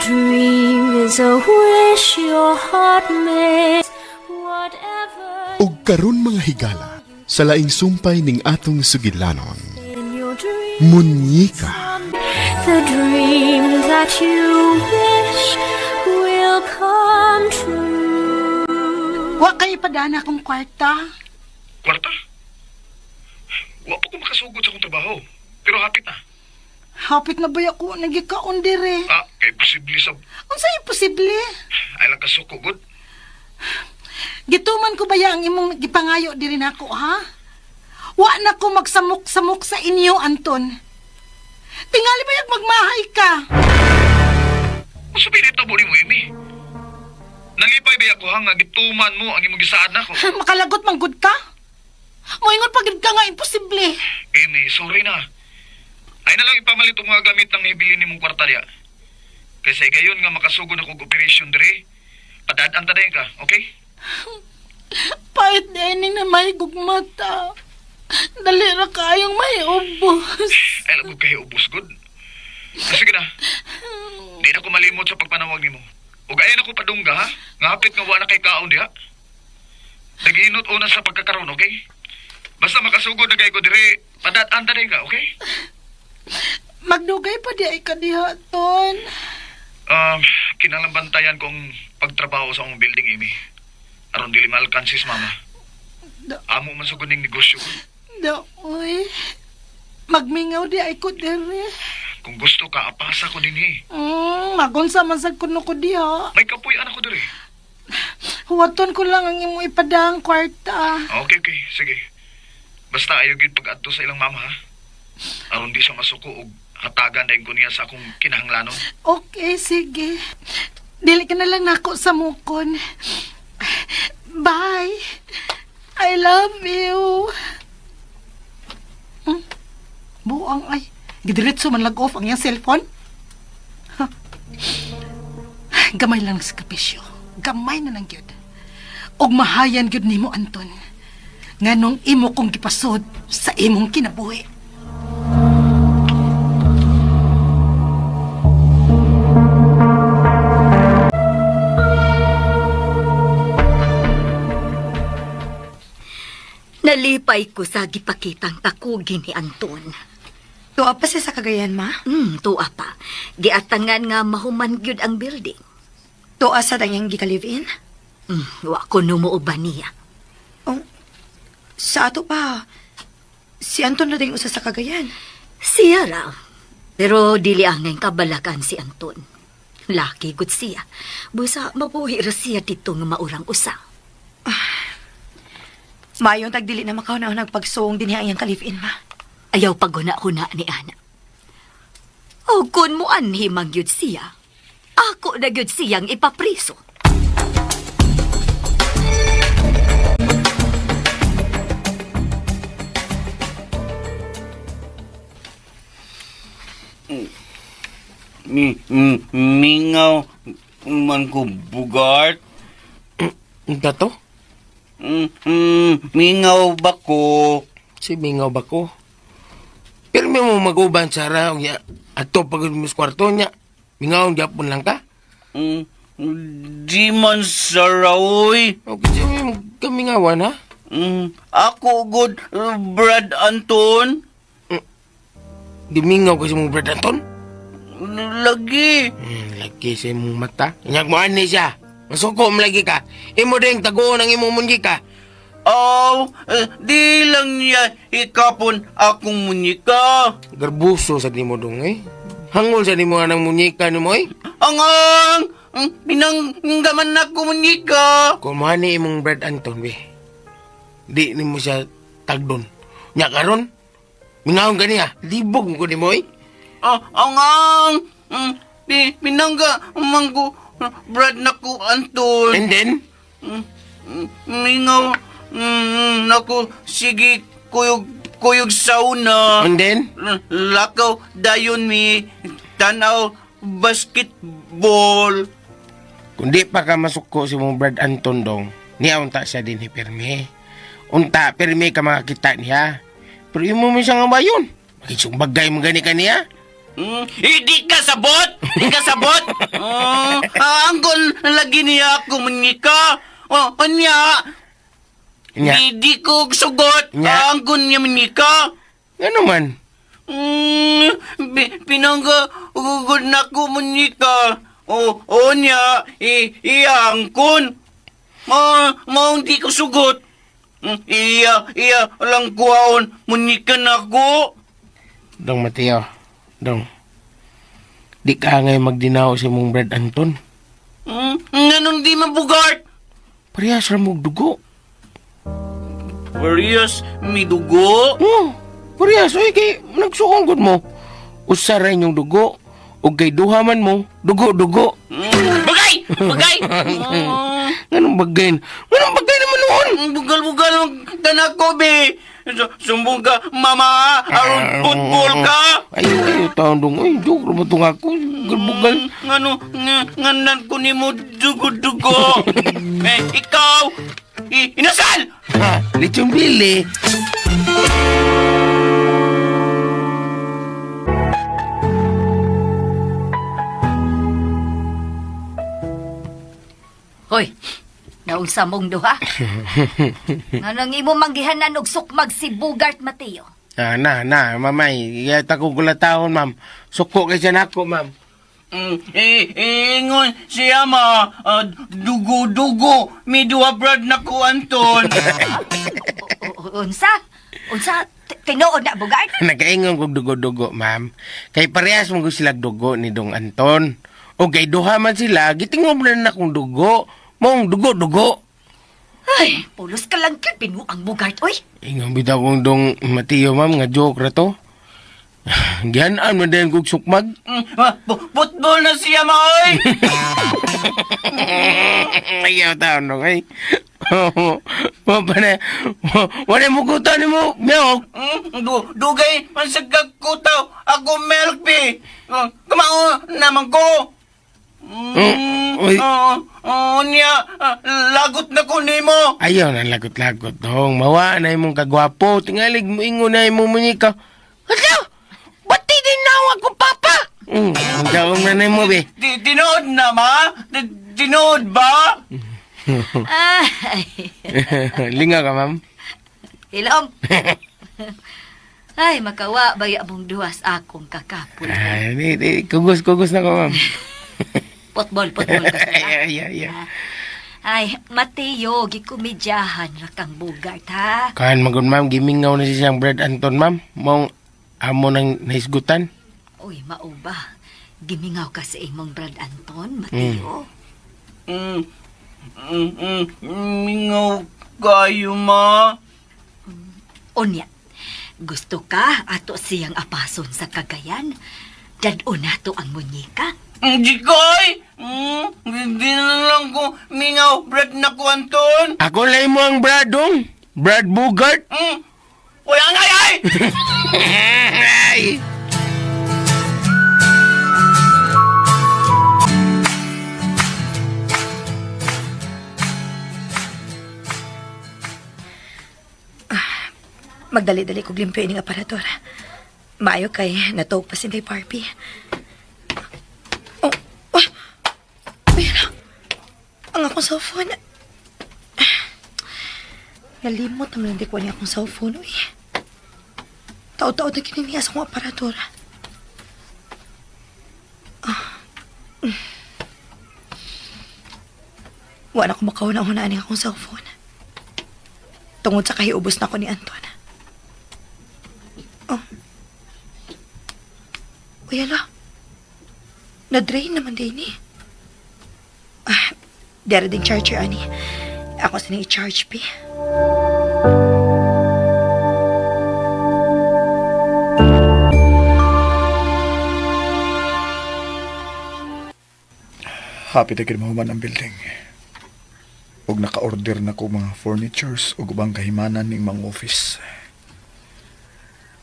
dream is a wish your heart makes. Whatever ug karon mga higala sa laing sumpay ning atong sugidlanon. in your dream, Munyika. the dream that you wish will come true. Wa kay padana akong kwarta. Kwarta? Wa pa ko makasugod sa akong trabaho. Pero hapit na. Hapit na ba ako nagikaon dire? Kay posible sa... Unsay imposible? Ay lang kasuko, good. Gituman ko ba ya ang imong gipangayo diri nako, ha? Wa na ko magsamok-samok sa inyo, Anton. Tingali ba yung magmahay ka? Mas pilit na buli mo, Amy. Nalipay ba ako nga gituman mo ang imong gisaan ako? Makalagot man gud ka? Moingon pa gid ka nga imposible. Amy, sorry na. Ay na lang ipamalit ang mga gamit ng ibilin ni mong kwarta diya. Kasi gayon nga makasugod ako og operasyon dire. Padadaan ta ka, okay? Pahit dining na may gugmata. Dali ra kayong may ubos. Ay lang ko kayo ubos, good. Sige na. Di na ko malimot sa pagpanawag nimo. Ug ayan ako padungga, ha? Nga hapit nga wala kay kaon diha. Naginot una sa pagkakaroon, okay? Basta makasugod na kayo ko dire, padadaan ta ka, okay? Magdugay pa di ay kadiha, Ton. Kinalambantayan kong pagtrabaho sa akong building, Amy. Aron dili malkansis, mama. Amo man sugod ning negosyo. Daoy. Magmingaw di ay ko dire. Kung gusto ka, apasa ko din eh. Magunsa man sad kuno ko diha. May kapoy anak ko dire. Huwaton ko lang ang imong ipadang kwarta. Okay, sige. Basta ayaw gid pag-adto sa ilang mama, ha? Aron di siya masuko og hatagan dahil ko niya sa akong kinahanglanon. Okay, sige. Dili ka na lang nako sa mukon. Bye. I love you. Buang ay. Gidiretso man lag-off ang iyang cellphone. Huh. Gamay lang sa kapisyo. Gamay na lang gyud. Og mahayan gyud nimo, Anton. Nganong imo kong gipasod sa imong kinabuhi. Nalipay ko sa gipakitang takugin ni Anton. Tuwa pa siya sa Cagayan, ma? Tuwa pa. Giatangan nga mahuman gyud ang building. Tuwa sa danyang gika-live-in? Wa ko numuuban niya. Oh, sa ato pa, si Anton na din usa sa Cagayan. Siya raw. Pero dili angay kabalakan si Anton. Laki gud siya. Busa mabuhi ra siya dito nga maurang usa. Mayong tagdili na makaw na nagpagsuong din iyang ka-live-in, ma. Ayaw paguna-huna ni Ana. O kung mo anhi mang gyud siya, ako na gyud siyang ipapriso. Mingaw man ko bugart. Dato? Mingaw ba ko? Si Mingaw ba ko? Pero may mo mag-uban sa raw niya. Ato pagod mo sa kwarto niya. Mingaw ang Japon lang ka? Di man saraw. Okay, siya may kamingawan ha? Ako good, Brad Anton. Di Mingaw kasi mong Brad Anton? Lagi. Lagi sa imong mata. Inyak mo ani siya. Masuko mo lagi ka. Imo din tagoon ang imong mungi ka. Di lang niya ikapon akong munyika. Garbuso sa di mo dong eh. Hangol sa di mo anang munyika ni mo eh. Angang! Pinanggaman na ko munyika. Kung mahani imong Brad Anton, be. Di ni mo siya tagdon. Nya karon, mingawon ka niya. Libog mo ko ni mo eh. Angang! Pinangga mangko Brad na ko Anton. And then? Mingaw, naku, sige, kuyog sauna. And then? Lakaw, dayon mi, tanaw, basketball. Kung di pa ka masuko si mong Brad Anton dong, niya unta siya din ni Perme. Unta, Perme ka makakita niya. Pero imo mo siya nga ba yun? Makisumbagay mo gani ka niya? Hindi ka sabot! Hindi ka sabot! Angkol, lagi niya ako manika. Anya, Nya, hindi ko sugot. Nya. Angkol niya manika. ano man? Pinangga, ugod na ko manika. Anya, angkol. Hindi ko sugot. Iya, alang kuwaon, manika na ko. Dong Mateo, dong. Di ka ngay magdinaw si mong Brad Anton. Nanong di mabugart? Parehas ra mong dugo. Marias, may dugo? Parehas, oy, kay nagsuong gud mo. Usa ra inyong dugo. O kay duha man mo, dugo. Bagay! Bagay! Anong bagay? Anong bagay naman noon? Bugal-bugal ang tanak ko, be. Sumbong ka, mama, aron football ka. Ayaw, taon dong. Ay, joke naman itong ako. Bugal-bugal. Nganan ko ni mo dugo-dugo. Ikaw, inasal! Ha, lechong bili. Hoy, naunsa mong duha? Anong imo manggihanan og sukmag si Bugart Mateo? Mamay. Iyat ako gulatahon, ma'am. Suko kay siya nako, ma'am. Ingon siya ma, dugo-dugo, may duwa brad na ko, Anton. Unsa? Tinuod na Bugart? Nagaingon kong dugo-dugo, ma'am. Kay parehas mong sila dugo ni Dong Anton. O kay duha man sila, gitingom na akong dugo. Mong dugo-dugo. Ay, pulos ka lang kay pinuang Bugart, oy. Ingon bitaw kong Dong Mateo, ma'am, nga joke ra to. Gihanaan mo din kong sukmag. Football na siya, maoy! Ayaw taon dong, ay. Wala mo kuta ni mo, milk. Dugay, mansagag kutaw, ako milk, be. Kamao naman ko. Uy. Niya, lagot na ko nimo. Ayaw na lagot-lagot dong. Mawa na imong kagwapo. Tingalig mo ingo na imong munyika. Hala! Ba't di din na ako, papa? Gawang na mo, be. Tinood na, ma? Tinood ba? Ay, Linga ka, ma'am. ilom. Ay, makawa baya mong duwas akong kakapul. Kugos na ko, ma'am. Potbol gusto na. Yeah. Ay, Mateo, gikumidyahan ra kang Bugart, ha? Kahan magod, ma'am. Gimingaw na siyang Brad Anton, ma'am. Mong amo nang naisgutan. Uy, mauba. Gimingaw ka sa imong Brad Anton, Mateo. Mingaw kayo, ma. Unya, gusto ka ato siyang apason sa Cagayan? Dad-o nato ang munyika. Jikoy! Hindi na lang ko mingaw, Brad na ko, Anton. Ako lay mo ang Bradong. Brad Bugart. Uy, ay! Ay! Magdali-dali ko glimpyo ining aparatura. Maayo kay natog pa si Day Barbie. Ayan na. Ang akong cellphone. Nalimot naman hindi ko niya akong cellphone. Uy. Tao-tao na kininiya sa akong aparatura. Wala ko makahuna-hunaan niya akong cellphone. Tungod sa kahiubos na ako ni Anton. Uy, ala. Na-drain naman din eh. Dara ding charger, ani. Ako sa nang i-charge, P. Happy na mahuman ang building. Og naka-order na ko mga furnitures o ubang kahimanan ning mga office.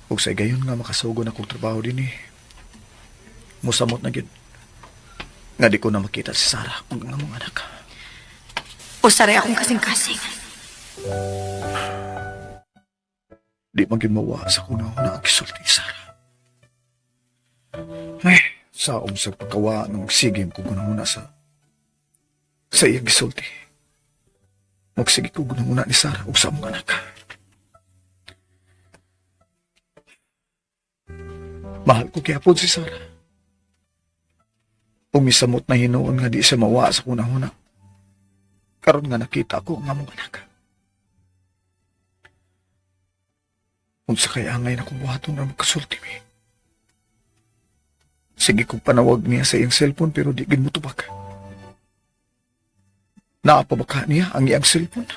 Og sa gayon nga makasugo na kong trabaho din eh. Musamot na gid. Nga di ko na makita si Sarah ug ang among anak. Usaray akong kasing-kasing. Di man gid mawa sa kuna na ang gisulti ni Sarah. sa sa pagkawa ng magsigim ko muna sa iyang gisulti. Magsige ko muna ni Sarah ug sa among anak. Mahal ko kaya si Sarah. Umisamot na hinuon nga di siya mawa sa kunahuna. Karon nga nakita ko ang among anak. Unsa kay angay na kubuhaton na magkasulti mi. Sige kong panawag niya sa iyang cellphone pero di gin mo tubag. Naapabaka niya ang iyang cellphone.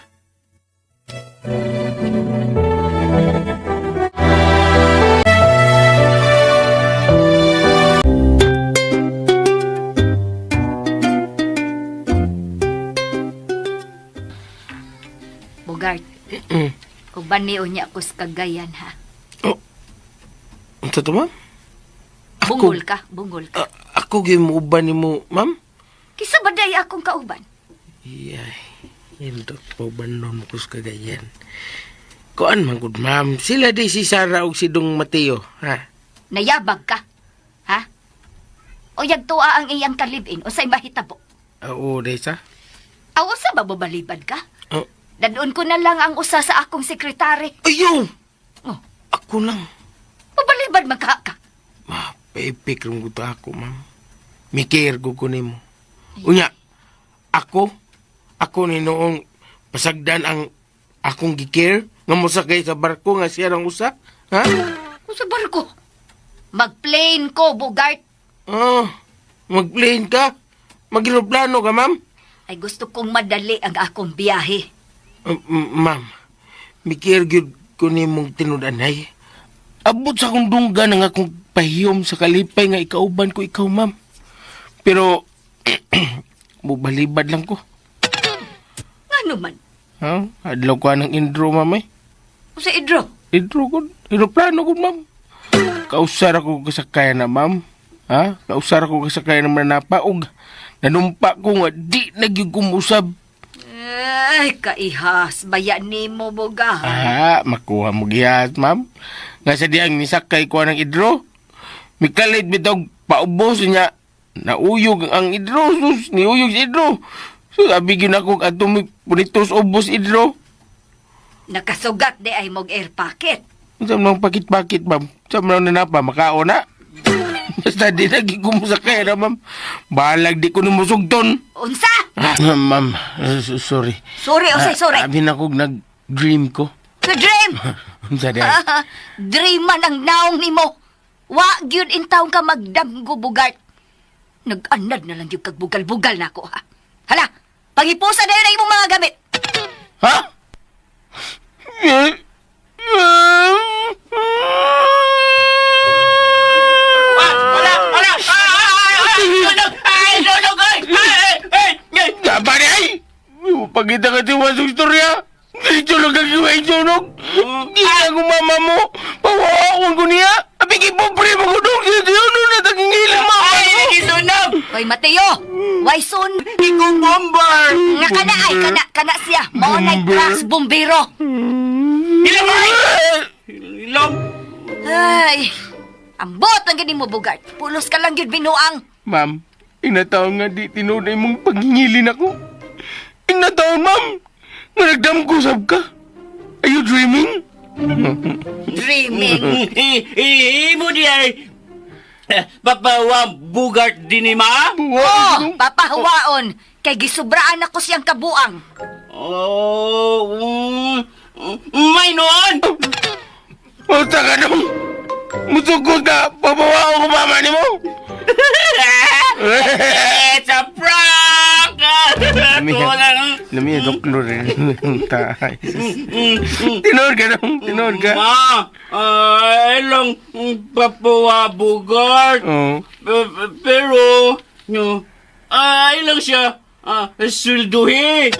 Bogart, kung baniw niya ako sa Cagayan, ha? Ano to, ma'am? Bungol ka, bungol ka. Ako gimuuban ni mo, ma'am? Kisa ba day akong kauban? Iyay, hindot po ba nun ko sa Cagayan? Kuan man gud, ma'am. Sila di si Sarah ug si Dong Mateo, ha? Nayabag ka, ha? O yagtua ang iyang kalibin o sa'y mahitabo? Oo, Desa. Aw, sa ba babalibad ka? Oh. Dadoon ko na lang ang usa sa akong sekretary. Ayaw! Oh, Ako lang. babalibad magkaka. Mapaipik rin ko ako, ma'am. Mikir ko nimo. Unya, ako ni noong pasagdan ang akong gikir nga mosakay sa barko nga siya lang usa, ha? Kung sa barko, mag-plane ko, Bogart. Mag-plane ka? Mag-aeroplano ka, ma'am? Ay gusto kong madali ang akong biyahe. Ma'am, mikir gyud ko nimong tinudanay. Abot sa akong dungga nga akong pahiyom sa kalipay nga ikauban ko ikaw, ma'am. Pero, bubalibad lang ko. Ano man? Ha? Adlaw ko ng Indro, ma'am eh. Kung sa Idro? Indro ko, aeroplano ko, ma'am. Kausar ako kasakayan na, ma'am. Ha? Kausar ako kasakayan na manapa. Og, nanumpa ko nga, di nagyug kumusab. Ay, kaihas. Bayan ni mo, Boga. Makuha mo gihas, ma'am. Nga sa diyang nisakay ko ng Idro. Mikalit bitog paubos niya. Nauyog ang Idro. Sus, niuyog si Idro. So, abigin ako atong punitos ubos Idro. Nakasugat di ay mog air packet. Sa mga pakit-pakit, ma'am. Sa mga nanapa, makao na. Basta di lagi ko musakay na, ma'am. Balag di ko namusugton. Unsa? Ma'am, sorry. Sorry, Osay, sorry. Abin ako nag-dream ko. Ka dream? Unsa di? Dream man ang naong ni mo. Wa gyud in taong ka magdamgo, Bogart. Nag-anad na lang yung kagbugal-bugal na ako, ha? Hala, pangipusa na yun ang imong mga gamit. Ha? Gabari ay! Pagkita ka tiwa sa istorya. Dito lang kagiway sunog. Gina ko mama mo. Pawawakon ko niya. Abigi po pre mo ko doon. Dito yun na tagingilang mama mo. Ay, nagisunog. Hoy, Mateo! Why son? Ikong bomber. Nga kana ay, kana siya. Maunay crash bombero. Ilang ay! Ilang? Ay, ambot ang ganing mo, Bogart. Pulos ka lang yun binuang. Ma'am, inataon nga di tinunay mong paghingilin ako. Inataon, ma'am. Nga nagdamkusab ka. Are you dreaming? Dreaming. Imo di ay papawa Bogart din ni ma? Oh, papahawaon. Kay gisubraan ako siyang kabuang. May noon! Puta ka nung. Musugod ka. Papawa ako mama ni mo. It's a prank! Lami, doktor rin. Tinod ka nung. Tinod ka. Ma, ilang papawa Bogart. Pero, ilang siya sulduhin.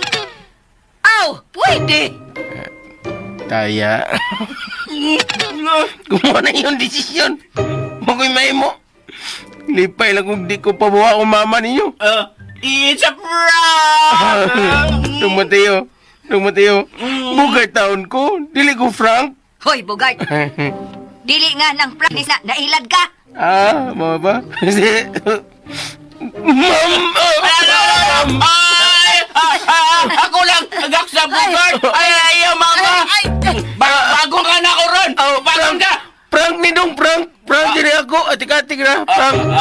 Aw, pwede. Taya. Kumuha na yung desisyon. Mako'y may mo. Lipay lang kung di ko pabuha ko mama ninyo. It's a prank! Tumateo. Bugay taon ko. Dili ko Frank. Hoy, Bogart. Dili nga ng prank na nailad ka. Mo ba? Kasi... Ma'am! Ako lang, agak sa bugard. Ayaw, mama. Bagong ka na ako ron. Bagong ka. Prank ni dong, prank! Prank diri ako! Atik-atik na, prank!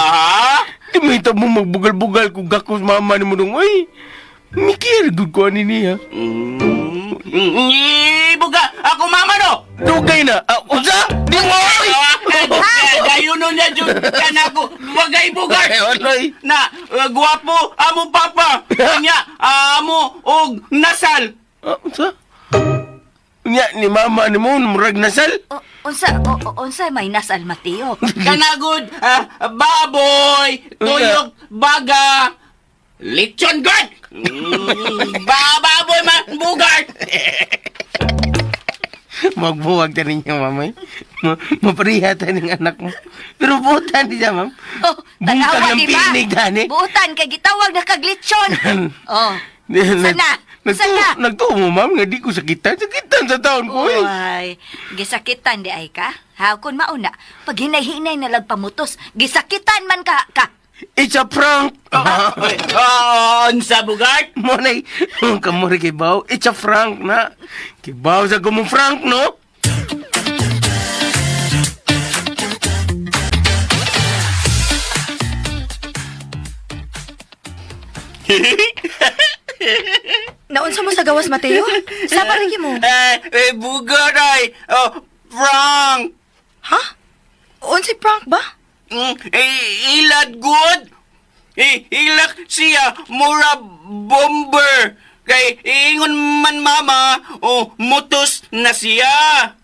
Di mo ito mo magbugal-bugal kung gakos mama ni mo dong, ay! Mikir, good ko ani niya. Buga, ako mama no! Dugay na! Usa! Di mo! Gayon nun niya, Jud. Kan ako, bagay bugard. Ay, Na, guwapo, amo papa. Kanya, amo, og nasal. Usa? Nya, ni mama ni mo, murag nasal? Unsa may nasal, Mateo? Kanagod, baboy, tuyok, baga, lechon guard. Baboy man, bugard. Magbuwag ta ninyo, mamay. Maparihatan ng anak mo. Pero buutan niya, ma'am. Bungkag ng pinig, Dani. Buutan, kay gitawag na kaglitsyon. Sana? Nagtuo mo, ma'am, nga di ko sakitan. Sakitan sa taon ko, eh. Uy, gisakitan di ay ka? Ha, kung mauna, pag hinay-hinay na lang pamutos, gisakitan man ka. It's a prank! Unsa bugard? Monay, kamuri kay Bao. It's a prank na. Kay Bao sa kumong prank, no? Naunsa mo sa gawas, Mateo? Sa parigi mo? Bugard ay, prank. Ha? Unsay prank ba? Ilad good. Ilak siya mura bomber. Kay ingon man mama, mutos na siya.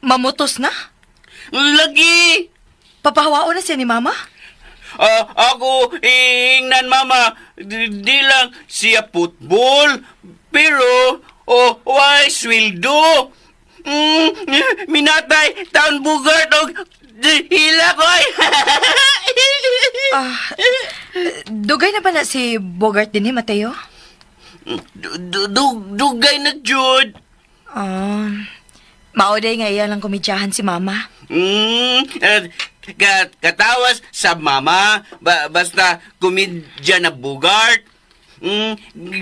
Mamutos na? Lagi. Papahawao na siya ni Mama? Ako ingnan mama, di lang siya football. Pero, why swildo? Minatay taon bugard og hila ko ay. Dugay na ba na si Bogart din Mateo? Dugay na jud. Mauday nga iya lang kumidyahan si Mama. Katawas sa mama, basta kumidya na bugart.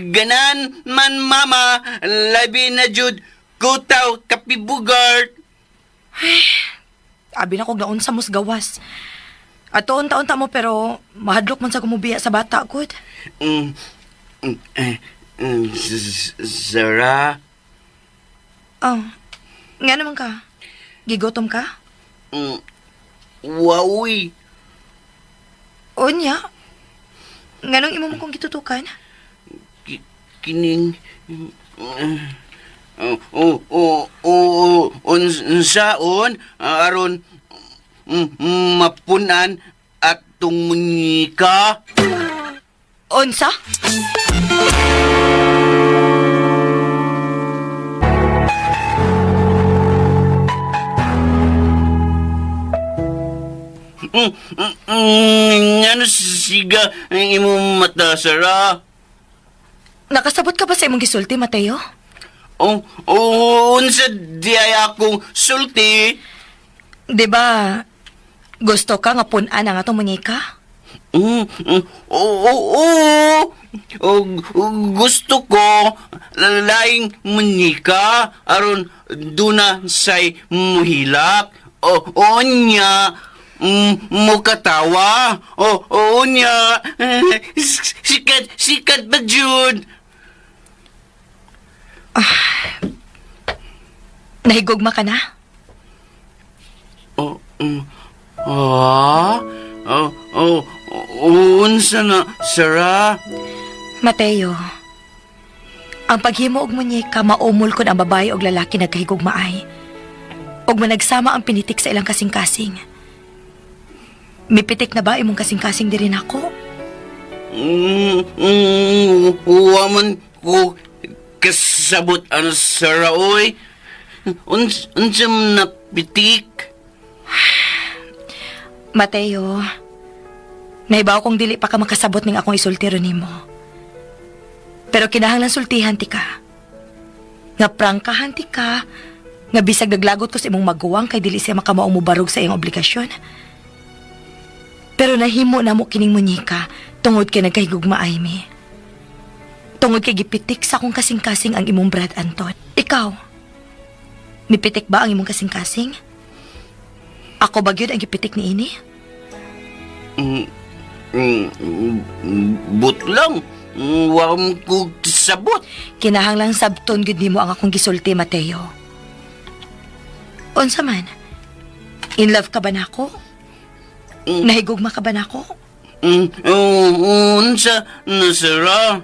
Ganan man mama, labi na jud kutaw kapi bugart. Abi na kog naunsa mos gawas. At taon-taon mo pero mahadlok man sa kumubiya sa bata, good. Sarah? Nga naman ka? Gigotom ka? Wawi. Onya? Nga nung imo mo kong gitutukan? Kining... unsaon aron mapunan atong munika. Unsa? Ano siga ang imong mata, Sarah? Nakasabot ka ba sa imong gisulti, Mateo? Unsa di ay akong sulti? Di ba gusto ka nga punan ang atong munika? Gusto ko laing munika aron duna say muhilak. Onya mukatawa. Onya sikat ba jud? Nahigugma ka na? Unsa na, Sarah? Mateo, ang paghimo og munyeka maumol kon ang babae og lalaki nagkahigugmaay. Og managsama ang pinitik sa ilang kasing-kasing. Mipitik na ba imong kasing-kasing diri nako? Waman ko kasabot ang Sarah, oy. Unsam na pitik? Mateo, nahibaw kong dili pa ka makasabot ning akong isultiro nimo. Pero kinahanglan sultihan ti ka. Nga prangkahan ti ka, nga bisag naglagot ko sa imong maguwang kay dili siya makamaong mubarog sa iyong obligasyon. Pero nahimo na mo kining munyika tungod kay nagkahigugmaay mi. Tungod kay gipitik sa akong kasing-kasing ang imong Brad Anton. Ikaw, nipitik ba ang imong kasing-kasing? Ako ba gyud ang gipitik ni ini? But lang. Wa ko sabot. Kinahanglang sabton gyud nimo ang akong gisulti, Mateo. Unsa man? In love ka ba nako? Nahigugma ka ba nako? Unsa nasara?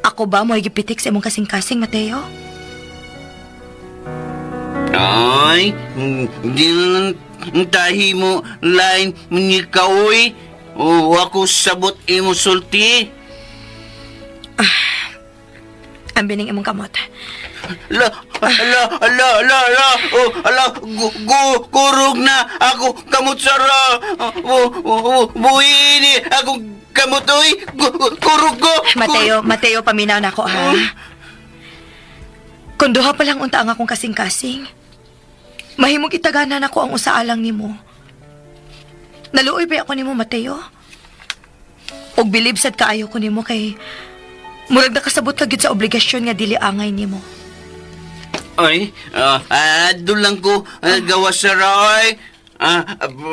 Ako ba mo gipitik sa imong kasing-kasing, Mateo? Ay, di na tahi mo lain manikaoy. O ako sabot imo sulti. Ang bining imong kamot. Ala. Oh, ala, kurog na ako kamot sara. Buhini ako kamot oy. Kurog ko. Mateo, paminaw na ako, ha? Kung duha pa lang unta ang akong kasing-kasing, mahimog itaganan ako ang usaalang nimo. Naluoy pa ako nimo, Mateo. Og bilib sad kaayo ko nimo kay murag nakasabot ka gyud sa obligasyon nga dili angay nimo. Ay, ado lang ko gawa sa Roy.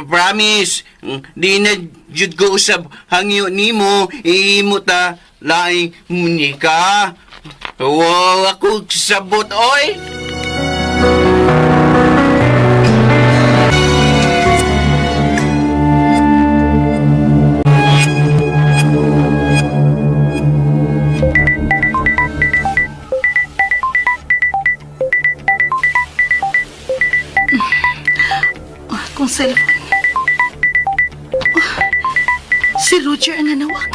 Promise, di na jud ko usab hangyo nimo, imo ta laing munika. Wow, ako sabot, oy. Kung cellphone. Si Roger ang nanawag.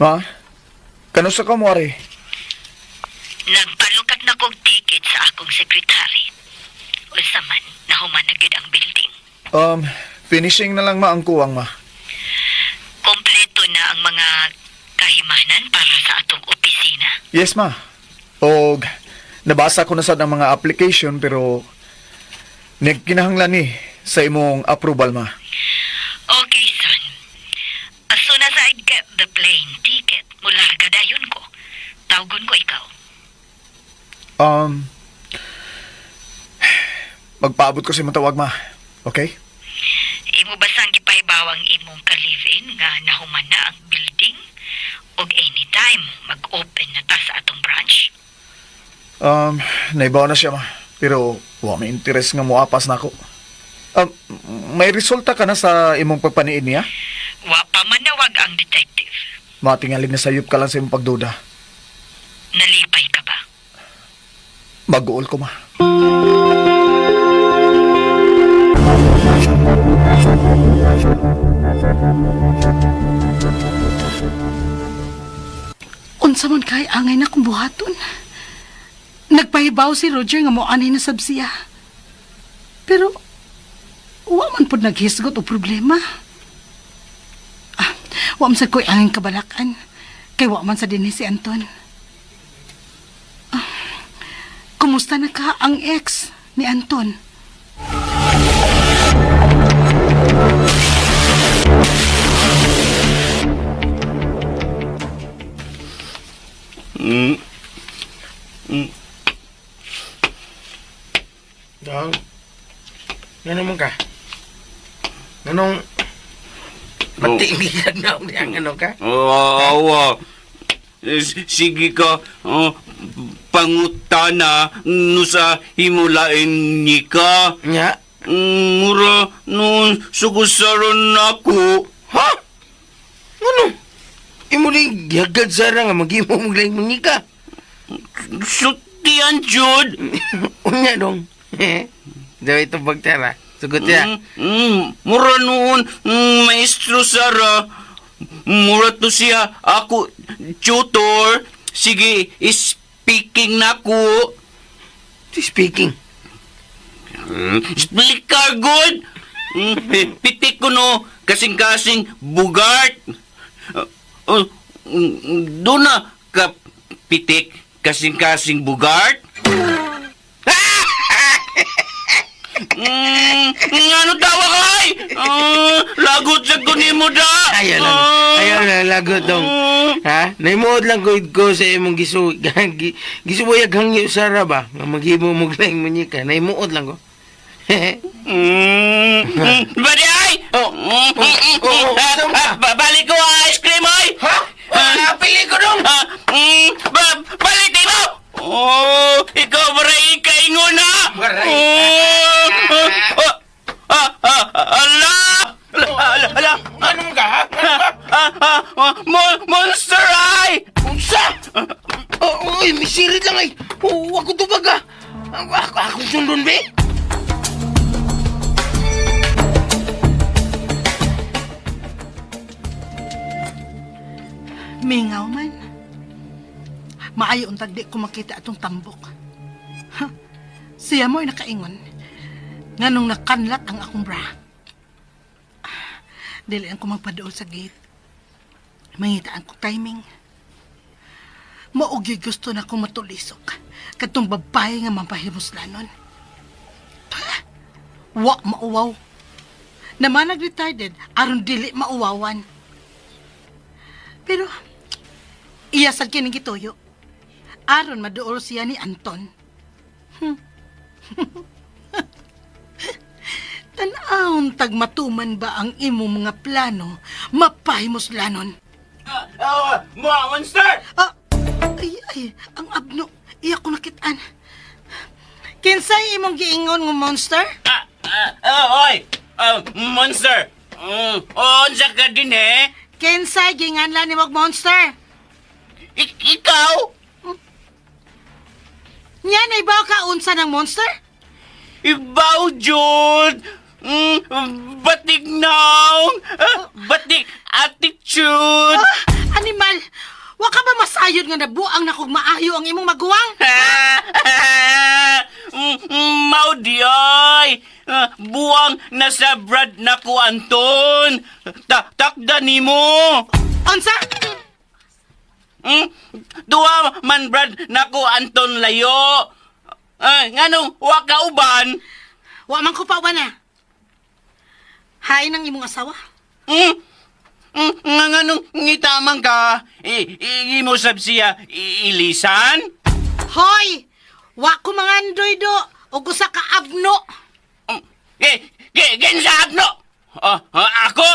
Ma, kanusa ka mo, Ari? Nagpalukat na kong ticket sa akong sekretary. Unsa man, nahuman na gyud ang building. Finishing na lang ma ang kuwang, ma. Kompleto na ang mga kahimanan para sa atong opisina. Yes, ma. Og, nabasa ko na sad ang mga application pero nagkinahanglan ni sa imong approval, ma. Okay, son. As soon as I get the plane ticket, mula gadayon ko. Tawgon ko ikaw. Magpaabot ko sa imong tawag, ma. Okay? Imo basang gipaibawang imong ka-live-in nga nahuman na ang building? Og anytime, mag-open na ta sa atong branch? Naibaw na siya, ma. Pero, wa may interes nga muapas na ako. May resulta ka na sa imong pagpaniin niya? Wa pa manawag ang detective. Matingalig na sayop ka lang sa imong pagduda. Nalipay ka ba? Mag-uol ko, ma. Unsa man kay angay na kong buhaton. Nagpahibaw si Roger nga moanay na sab siya. Pero, wa man pod naghisgot o problema. Wa man sa ko'y angin kabalakan. Kay wa man sa dinhi si Anton. Kumusta na ka ang ex ni Anton? Dong, ano naman ka? Anong matingigan na ang ano ka? Awa. Sige ka, pangutana no sa himulain ni ka. Nga? Mura noon sugusaron ako. Ha? Ano? Imo rin gagad sara nga mag-imo mong laing munika. Sutian, Jude. Unya dong. Daw ito bagtara. Sugot ya. Mura noon, maestro Sara. Mura to siya. Ako, tutor. Sige, speaking na ko. Speaking. Speak ka, good. Pitik ko no, kasing-kasing bugart. Doon na ka pitik kasing-kasing bugart? Ano tawa kay? Lagot sa kunin mo da. Ayaw na, lagot dong. Ha? Naimuod lang ko sa imong gisubuyag hangyo Sara ba? Nga maghimo mo glaing munyika. Naimuod lang ko. Badi ay! Balik ko ang ice cream ay! Ha? Pili ko dong! Balik di mo! Oh, ikaw maray kaingon na! Ala! Anong ka, ha? Monster ay! Unsa? Uy, misirit lang ay. Ako tubag ka. Ako sundon, be. Mingaw man. Maayo untag di ko makita atong tambok. Ha? Siya mo'y nakaingon. Nganong nakanlat ang akong bra. Dili ang ko magpadool sa gate. Mangitaan ko timing. Maugi gusto na kong matulisok. Katong babae nga mampahimuslanon. Wa mauwaw. Naman nag-retarded, aron dili mauwawan. Pero, iyasad kining gituyo. Aron maduol siya ni Anton. Tanawon tag matuman ba ang imo mga plano mapahimuslanon? Monster! Ay, ang abno. Iya ko nakitaan. Kinsay imong giingon ng monster? Oy! Monster! Onsa ka din eh? Kinsay ginganlan ni mong monster? Ikaw? Yan ay ba ka unsa ng monster? Ibaw, Jude! Batik naong! Batik attitude! Animal! Wa ka ba masayod nga nabuang na kung maayo ang imong maguwang? Maudi ay! Buwang na sa Brad na ko, Anton! Takda ni mo! Unsa? Duwa man, Brad na ko, Anton, layo! Nganong waka uban? Wa man ko pa ba na? Hay nang imong asawa? Nganong ngitamang ka? Imo sab siya ilisan? Hoy! Wa ko mga andoy do o gusa ka abno. Gensa abno? Ako?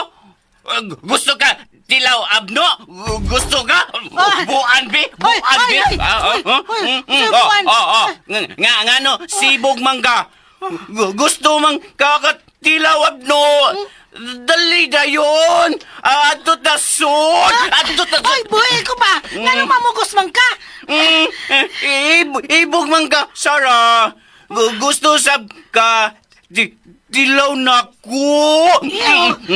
Gusto ka tilaw abno? Gusto ka? Buan bi? Buan bi? Ngano, sibog mangga. Gusto mang kakatilaw abno. Dali dayon. Ato tasun. Hoy, buhay ko ba? Ngano mamugos man ka? Ibog mangga, Sarah. Gusto sab ka dilaw na ko.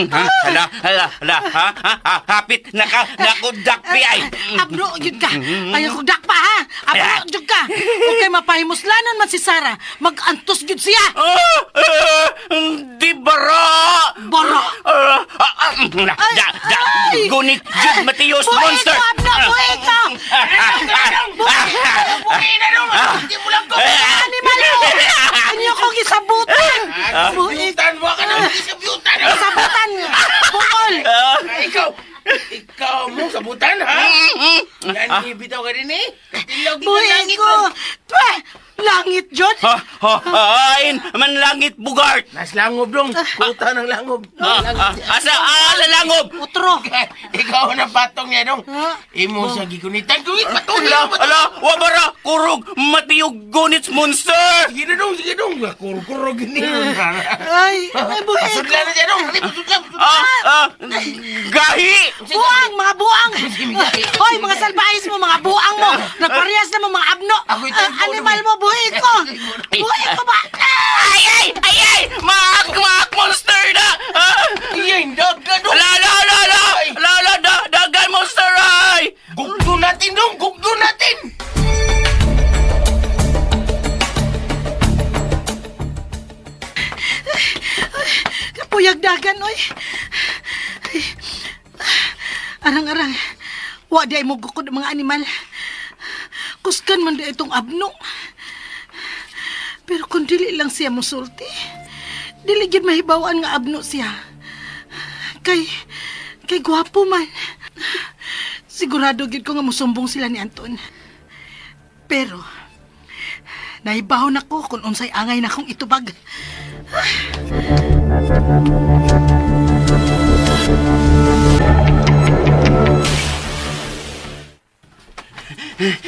Hala, ha? Hapit na ka, nakudakpi ay. Abno, yun ka. Ayaw ko dakpa, ha? Abno, yun ka. Huwag kayo mapahimuslanon man si Sarah. Mag-antos yun siya. Di bara. Bara. Gunit, Jude Matios, monster. Buhay ko, Abno, buhay ko. Animal mo. Ano ko gisabutan? Sabutan mo ka na. Sabutan. Sabutan. Bukol. Ikaw mo sabutan, ha? Yan, bitaw ka din eh. Katilog Buhay ko. Langit, John. Hain, man langit bugart. Nas langob dong. Kuta ng langob. Asa langob. Utro. Ikaw na patong niya dong. Imo sa gikunitan ko. Ala, wabara, kurog, matiyog, gunits, monster. Sige dong. Kurog ni. Ay, buhay ko. Sudla na siya dong. Gahi. Buang, mga buang. Hoy, mga salbahis mo, mga buang mo. Nagparehas na mo, mga abno. Animal mo, buhay ko. Buhay ko ba? Ay! Maak, monster na! Yan, dagan dong. Dagan, monster ay! Gugdo natin dong. Gugdo natin. Kapuyag dagan, oy. Arang-arang. Wa di ay mo gukod ang mga animal. kuskan man di itong abno. Pero kung dili lang siya musulti, dili gyud mahibawaan nga abno siya. Kay gwapo man. Sigurado gyud ko nga musumbong sila ni Anton. Pero nahibaw na ko kung unsay angay na kong itubag.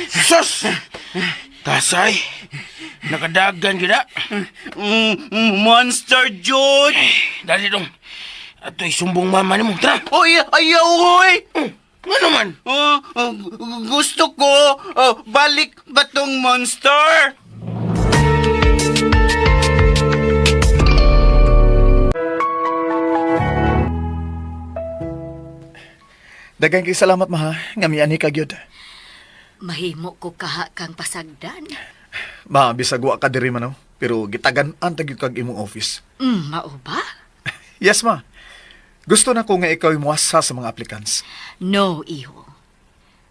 Sus! Kasay! Nakadagan gina. Monster Jud! Dali dong. Ato'y sumbong mama ni mo. Tara! Oy, ayaw, hoy! Ano man? Gusto ko balik ba tong monster? Daghang kay salamat maha, nga miani ka gyud. Mahimo ko kaha kang pasagdan. Ma, bisag wa ka diri man pero gitagan-an ta gyud kag imong office. Mao ba? Yes ma. Gusto na ko nga ikaw imuasa sa mga applicants. No, iho.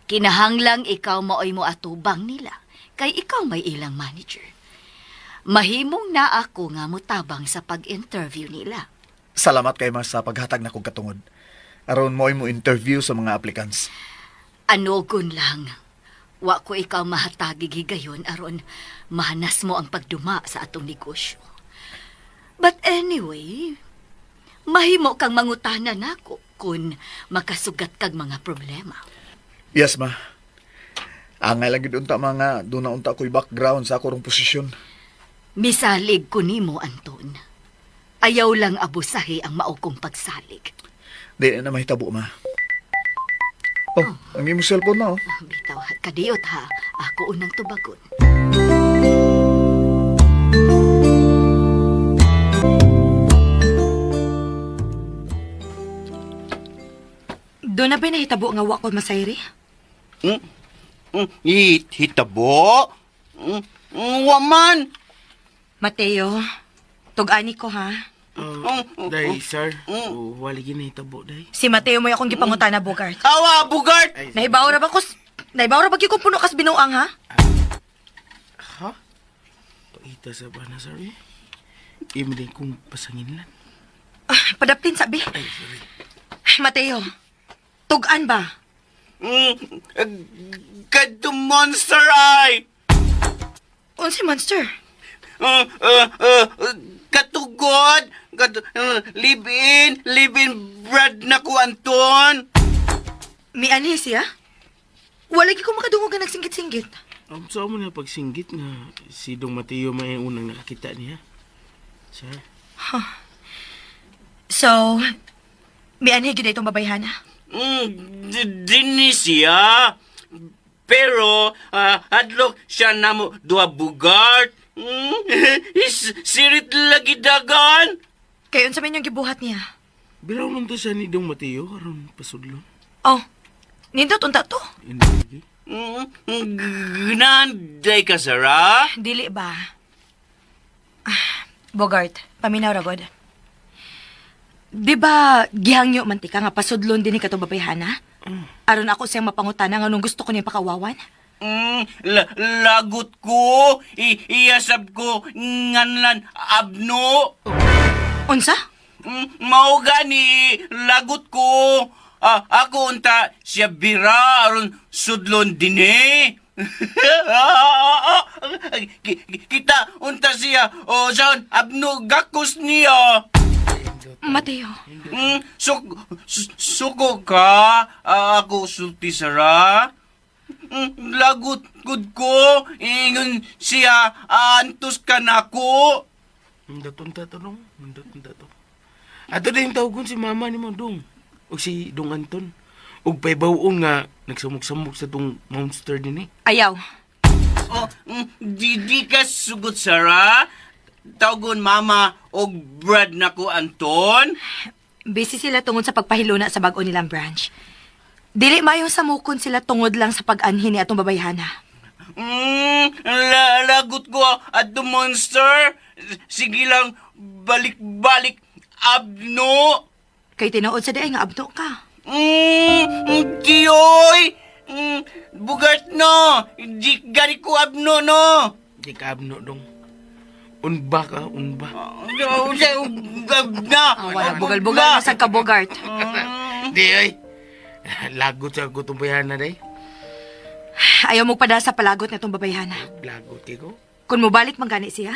Kinahanglang ikaw maoy mo atubang nila, kay ikaw may ilang manager. Mahimong na ako nga mutabang sa pag-interview nila. Salamat kay ma sa paghatag na kong katungod. Aron mo mo interview sa mga applicants. Anogon lang. Wa ko ikaw mahatagi gigayon aron mahanas mo ang pagduma sa atong negosyo. But anyway, mahimo kang mangutana nako kung makasugat kag mga problema. Yes ma. Angay lang gyud unta mga doon na unta ko'y background sa akong posisyon. Misalig ko nimo, Anton. Ayaw lang abusahi ang mao kong pagsalig. Di na mahitabo ma. Oh, ang imong cellphone na Bitaw, kadiyot ha. Ako unang tubagon. Doon na ba nahitabo nga wa ko masayri? Hitabo? Waman! Mateo, tug-ani ko ha. Day, sir. Wali ginahitabo, day. Si Mateo mo akong gipangutana, Bogart. Awa, Bugart! Nahibaw ra ba gyud ko puno kas binuang ha? Ha? Paita sa bana, sorry. Imo din kong pasangin lang. Padaptin sabi. Ay, sorry. Mateo, tug-an ba? Kadto monster ay! Unsi monster? Katugod! Live-in Brad na ko, Anton! Mi anhi siya? Wala gi ko makadungog nga nagsinggit-singgit. Saan mo na pagsinggit nga si Dong Mateo may unang nakakita niya? Sir? So, mi anhi gyud itong babayhana. Dini siya. Pero, hadlok siya na mo duwa Bugart. Sirit lagi dagan. Kayon sa minyong gibuhat niya. Bilaw lang to siya ni Dong Mateo karon pasudlo. Oh, nindot unta to. Hindi. Gnanday ka, Sarah? Dili ba? Bogart, paminaw ra god. Di ba gihangyo man tika nga pasudlon din ni katong babayhana? Aron ako siyang mapangutana nga nung gusto ko niya pakawawan? Lagot ko. Iyasab ko nganlan abno. Unsa? Mao gani lagot ko. Ako unta siya bira aron sudlon dini. Kita unta siya o saan abno gakos niya. Mateo. Suko ka? Ako sulti Sara? Lagot gud ko. Ingon siya antos ka na ko. Mundatunta to, Dong. Mundatunta to. Ato din tawagon si mama ni mo, Dong. O si Dong Anton. O paibaw nga nagsamok-samok sa tong monster din eh. Ayaw. Di ka sugot Sara? Tawagon mama o Brad na ko Anton? Busy sila tungod sa pagpahiluna sa bag-o nilang branch. Dili mayong samukon sila tungod lang sa pag-anhin ni atong babayhana. Lagot ko at the monster. Sige lang, balik-balik, abno. Kay tinuod sa diay nga abdo ka. Tiyoy! Bugart no! Di gani ko abno no! Di ka abno dong. Unba ka, unba. Na! Wala bugal-bugal na sa kabogart. Di ay. Lagot sa gutong bayana day. Ayaw mo pada sa palagot na itong babayhana. Lagot ko. Kung mo balik man gani siya,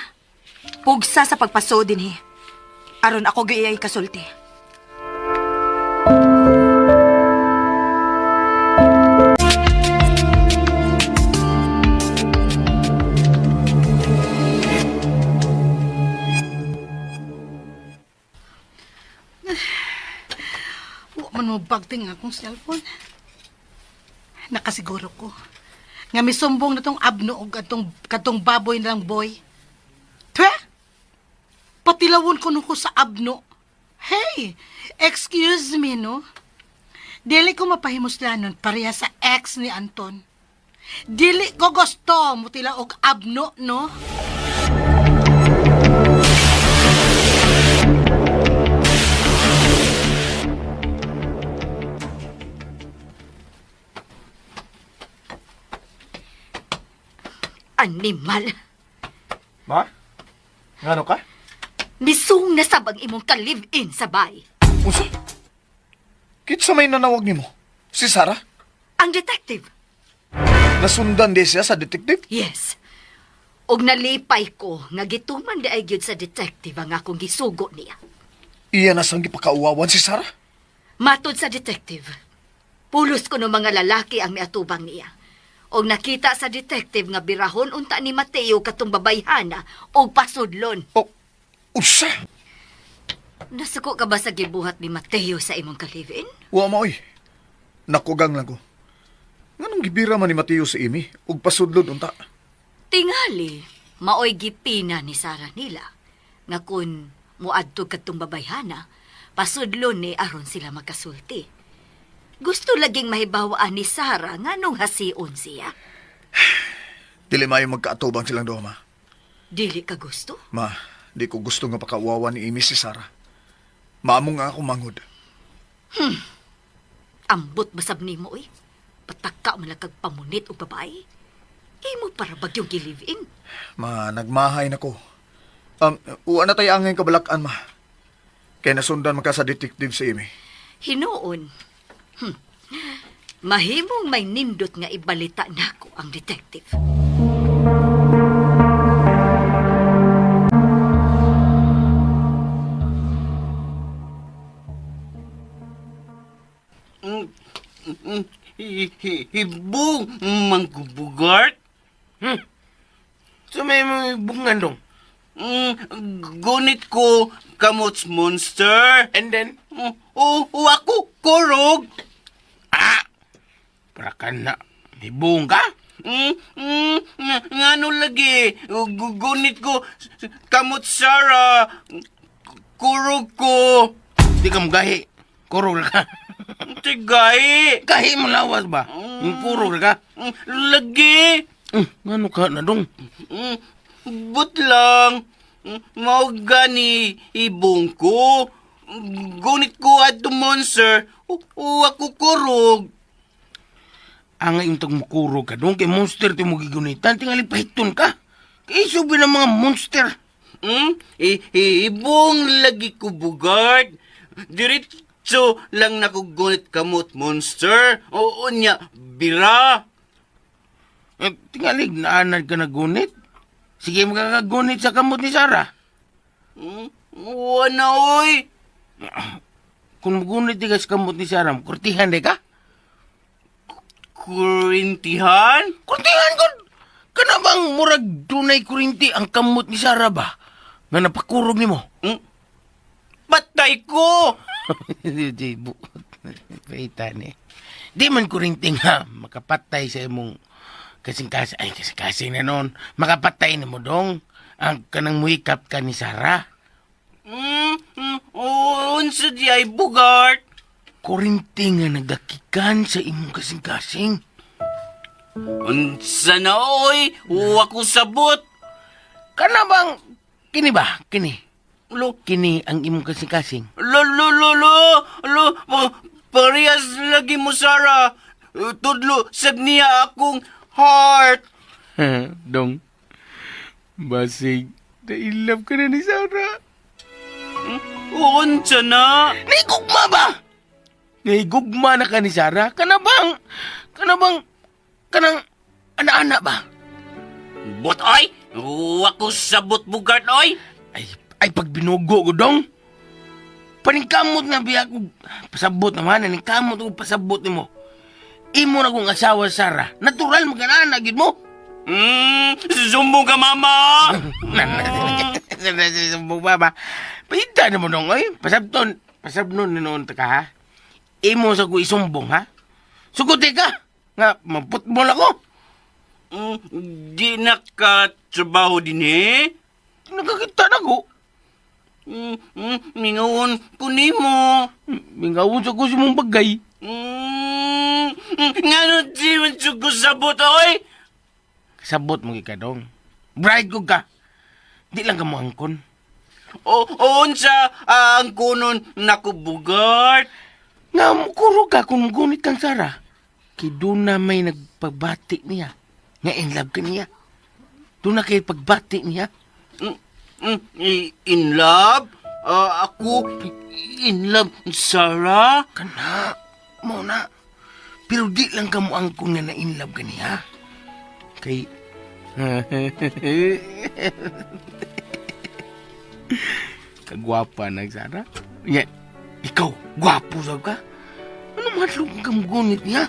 pugsa sa pagpaso din aron ako gayay kasulti. Wa man mo bagting akong cellphone. Nakasiguro ko. Nga misumbong na tong abno o katong baboy na lang boy. Twe? Patilawon ko nung ko sa abno. Hey, excuse me, no? Dili ko mapahimuslanon pareha sa ex ni Anton. Dili ko gusto mo tila og abno, no? Animal. Ma? Ngano ka? Misung na sabang imong ka-live-in sa bay. Unsa? Kitsa may nanawag nimo? Si Sarah? Ang detective. Nasundan di siya sa detective? Yes. Og nalipay ko nga gituman di ay gyud sa detective ang akong gisugo niya. Iya na sang gipakauwawan si Sarah? Matod sa detective, pulos ko no mga lalaki ang miatubang niya. Og nakita sa detective nga birahon unta ni Mateo katong babayhana og pasudlon. O, unsa? Nasuko ka ba sa gibuhat ni Mateo sa imong ka-live-in? Wa maoy. Nakugang lang ko. Nganong gibira man ni Mateo sa imi ug pasudlod unta? Tingali, maoy gipina ni Sarah nila. Nga kun muadto katong babayhana, pasudlon ni aron sila makasulti. Gusto laging mahibawaan ni Sarah nga nung hasiun siya. Dili mayo magkaatubang silang duha, ma. Dili ka gusto? Ma, di ko gusto nga pakauwawan ni imi si Sarah. Maamo nga ako mangod. Ambot basab ni mo, eh. Pataka man lang kag pamunit o babae. Imo para bagyong gi-live-in. Ma, nagmahay na ko. Uwa na tayo angay kabalakan, ma. Kaya nasundan maka sa detective sa imi. Hinoon. Mahimong may nindot nga ibalita nako ang detective. Hibong mangbugart? So may bungan dong. Gunit ko kamots monster. And then, Ako kurog. para ka na. Ibong ka? Ngano lagi? Gunit ko kamot Sarah. Kurog ko. Di ka magahi. Kurog na ka. Tigay. Gahi mo lawas ba? Kurog na ka. Lagi. Ngano ka na dong? But lang. Mao gani ibong ko. Gunit ko at monster. Ako kurog. Ang yung tagmukurog ka dong. Kay monster ti mo gigunitan. Tingali pahiton ka. Kay subi ng mga monster. Ibong lagi ko bugard. Diretso lang nakugunit kamot monster. Oo niya, bira. Tingalig naanad ka na gunit. Sige makakagunit sa kamot ni Sarah. Wala oy. Kung magunit di ka sa kamot ni Sarah, kurtihan di ka? Kurintihan? Kurtihan ko! Kana bang murag dunay kurinti ang kamot ni Sarah ba? Nga napakurog ni mo? Patay ko! Di buot. Paitan eh. Di man kurinti nga makapatay sa imong kasing-kasing. Ay, kasing-kasing na noon. Makapatay na mo dong ang kanang muikap ka ni Sarah. Unsa di ay bugart? Kurinti nga nagakikan sa imong kasing-kasing. Unsa na oy? Ako sabot. Kana bang, kini ba? Kini. Lo, Kini ang imong kasing-kasing. lo, parehas lagi mo, Sarah. tudlo sad niya akong heart. Dong, basig, na-inlove ka na ni Sarah. Unsa na? Naigugma ba? Naigugma na ka ni Sarah? Kanang, ana-ana ba? But oy, wako sabot bugart oy. Ay pag binugo ko dong. Paningkamot na biya ko. Pasabot naman, paningkamot ko pasabot ni mo. Imo na kong asawa, Sarah. Natural magkanana, gid mo. Sumbong ka, mama. Sumbong ba ba? Pahinta na mo dong, oy. Pasabnon na noon ka, ha? Imo sa ko isumbong, ha? Suguti ka. Nga, maputbol ako. Di nakatrabaho din eh. Nakakita na ko. Mingawon ko nimo. Mingawon sa ko si mong bagay. Ngano di man ko sabot oy? Sabot mo ka dong. Bride ko ka. Di lang ka mo angkon. Unsa ang kunon nakubugart? Nga mukuro ka kung gunit kang Sarah. Kay doon na may nagpagbati niya. Nga in love ka niya. Doon na kayo pagbati niya. In love? Ako in love, Sarah? Kana, muna. Pero di lang ka mo angkon nga na in love ka niya. Kay... Kagwapa na, Sarah. Yan, ikaw, gwapo daw ka. Ano madlog kang gunit niya?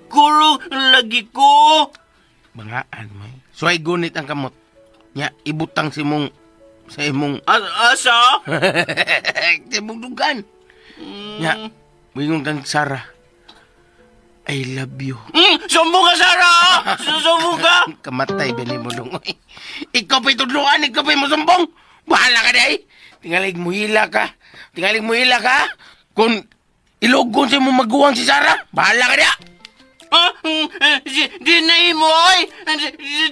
Kuro lagi ko. Bangaan mo. So ay gunit ang kamot. Nya, ibutang si mong... Sa imong... Asa? sa imong dugan. Nya, wingon kang Sarah. I love you. Sumbong ka, Sarah! Sumbong ka! Kamatay ba ni mo dong? Ikaw pa'y tudluan, ikaw pa'y musumbong. Bahala ka day. Tingalig mo hila ka. Kung ilogon sa mo maguwang si Sarah, bahala ka day. Di na imo, oy!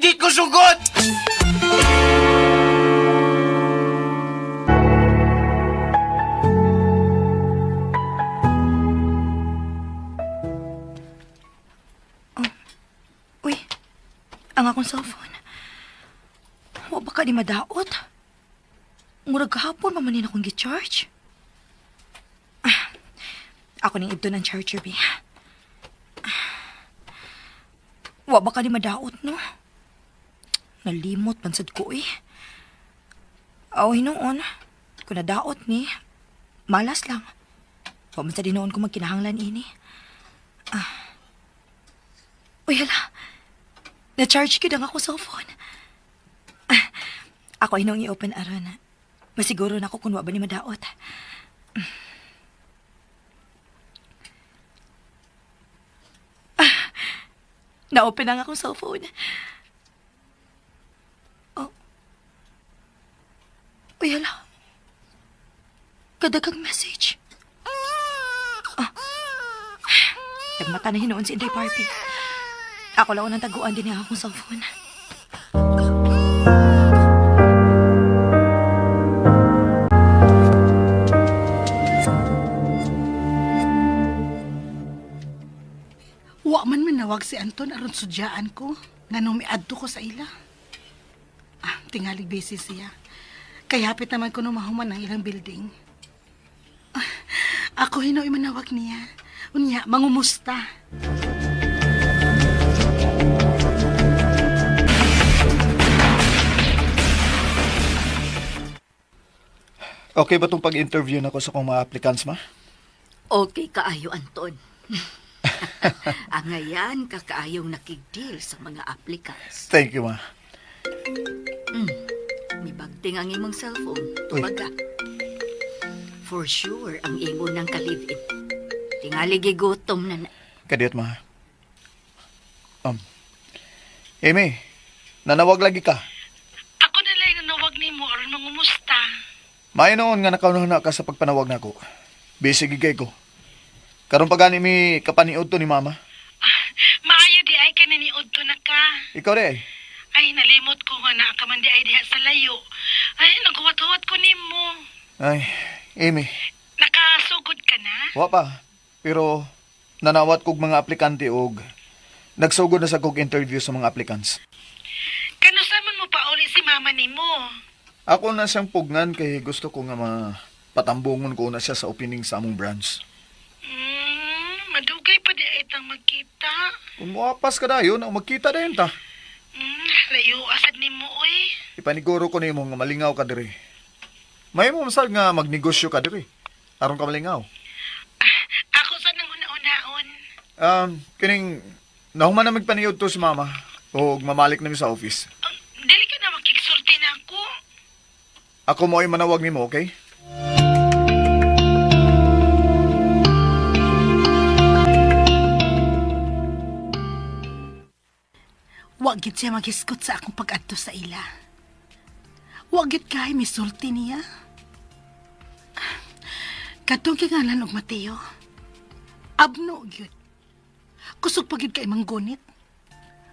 Di ko sugot! Uy, ang akong cellphone. Wa ba ka di madaot? Murag kahapon mamanin akong gi-charge. Ako ning ibto ng charger, B. Wa ba ka di madaot, no? Nalimot pansad ko, eh. Aw, hinoon. Kung nadaot ni, malas lang. Wa man sa dinoon ko magkinahanglan ini. Uy, hala. Na-charge ko lang ako cellphone. Ako inong i-open aron. Masiguro na ako kung wa ba ni madaot. Na-open ang akong cellphone. Oh. Uy, hala. Kadagang message. Nagmata na hinoon si Inday Barbie. Ako lang unang taguan din ang akong cellphone. Wa man manawag si Anton aron sudyaan ko. Nganong miadto ko sa ila. Tingalig busy siya. Kaya hapit naman ko mahuman ng ilang building. Ako hinoy manawag niya. Unya, mangumusta. Okay ba itong pag-interview na ko sa kong mga applicants, ma? Okay kaayo, Anton. Ang ngayon, kakaayong nakigdeal sa mga applicants. Thank you, ma. May bagting ang imong cellphone. Uy. Tubaga. For sure, ang imo ng kalibin. Tingali gigutom na. Kadiyot, ma. Amy, nanawag lagi ka. Ako na lang nanawag ni mo aron mangumusta. May noon nga nakauna ka sa pagpanawag na ko. Busy gigay ko. Karon pa gani mi kapaniod to ni mama. Maayo di ay ka naniod to na ka. Ikaw rin. Ay, nalimot ko nga na ka man di ay diha sa layo. Ay, naghuwat-huwat ko ni mo. Ay, Amy, Nakasugod ka na? wa pa. Pero nanawat kog mga aplikante og nagsugod na sa kog interview sa mga applicants. Kanusaman mo pa uli si mama ni mo? Ako na siyang pugnan kay gusto ko nga patambungon ko na siya sa opening sa among branch. Madugay pa di itang magkita. Kung muapas ka dayon, ang magkita dayon ta. Layo asad ni mo, oy. Ipaniguro ko nimo nga malingaw ka diri. May mo masal nga magnegosyo ka diri. Aron ka malingaw. Ako sa nang una-unaon. Kining nahuman na magpaniyod to si mama o mamalik na mi sa office. Dili ka na makiksulti na ako. Ako mo ay manawag nimo, okay? Wa gid siya maghiskot sa akong pag-adto sa ila. Wa gid kay misulti niya. Katong kingalan og Mateo. Abno gyud. Kusog pa gid kay manggunit.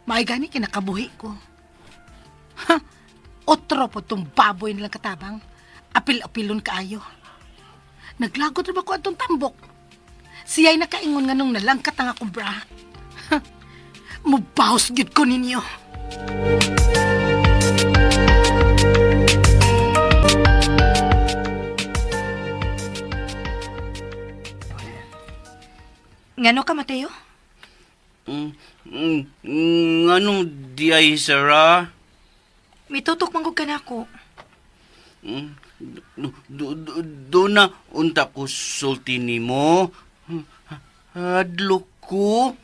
Maay gani kinakabuhi ko. Ha, otro po tong baboy nilang katabang. Apil-apilon kaayo. Naglagot na ba ko atong tambok? Siya'y nakaingon nga nung nalangkat ang akong bra. Ha, mubaos gyud ko ninyo. Ngano ka, Mateo? Ngano di ay, Sarah? Mitutok manggog ka na ako. Do na unta ko sulti nimo. Hadlok ko.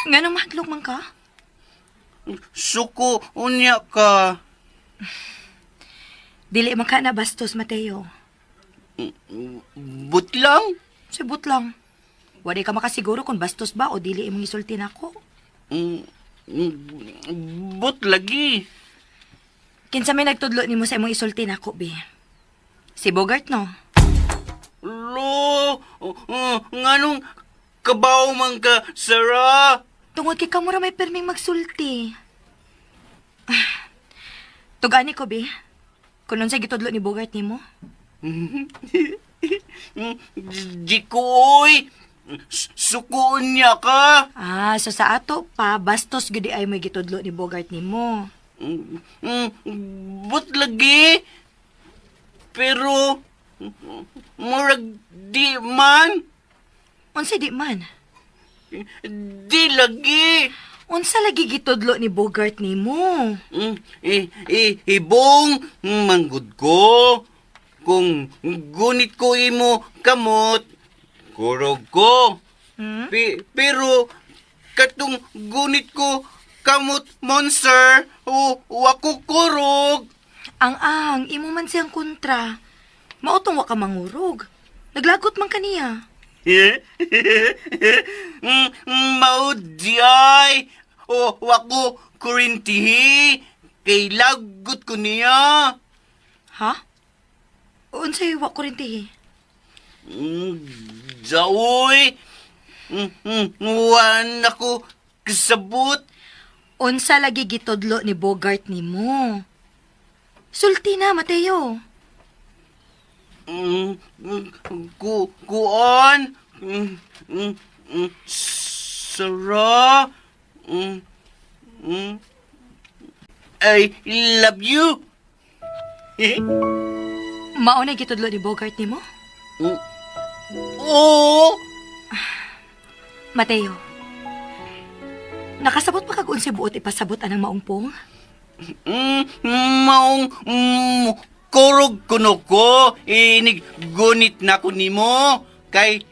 Ngano mahadlok man ka? Suko unya ka. Dili man ka na bastos, Mateo. Butlang? Sibot lang. Wala ka makasiguro kung bastos ba o dili imong isulti nako. But lagi. Kinsa may nagtudlo nimo sa imong isulti nako, be? Si Bogart, no? Lo, nganong kabaw man ka, Sarah? Tungod kay kamura may perming magsulti. Tugani ko, be. Kung nun sa gitudlo ni Bogart nimo. Jikoy, sukuon niya ka. So sa ato pa, bastos gudi ay may gitudlo ni Bogart nimo. But lagi. Pero, murag di man. Unsa di man? Di lagi. Unsa lagi gitudlo ni Bogart nimo? Ibong manggod ko. Kung gunit ko imo kamot, kurog ko. Pero katong gunit ko kamot monster, wako kurog. Ang imo man siyang kontra. Mautong wa ka mangurog. Naglagot man kaniya. Maudyay. Wako kurintihi. Kay lagot ko niya. Ha? Unsay wa kurintihi? Daoy. Wan ako kasabot. Unsa lagi gitudlo ni Bogart nimo? Sulti na, Mateo. Kuan. Sarah. I love you. Mao na gitudlo ni Bogart nimo? Oo. Mateo. Nakasabot pa kag unsay buot ipasabot anang maungpong? Maong kurog kuno ko. Inig gunit na ko nimo. Kay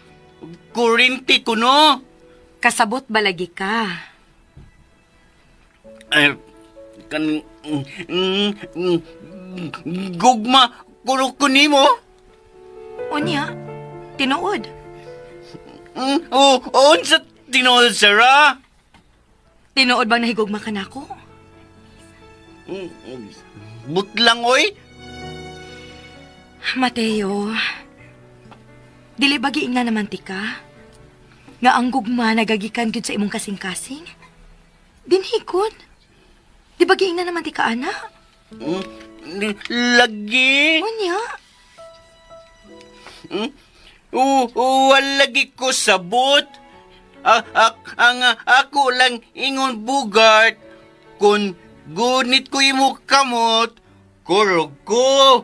kurinti kuno. Kasabot balagi ka. Gugma kuno ko nimo. Unya, tinuod. Unsa tinuod, Sarah? Tinuod bang nahigugma ka nako? Butlang, oy. Mateo, dili ba giing na naman ti ka? Nga ang gugma nagagikan gyud sa imong kasing-kasing? Dinhikod. Di ba giing na naman ti ka, ana? Lagi. Unya? Walagi ko sabot. ang ako lang ingon Bogart. Kung gunit ko imo kamot, kurog ko.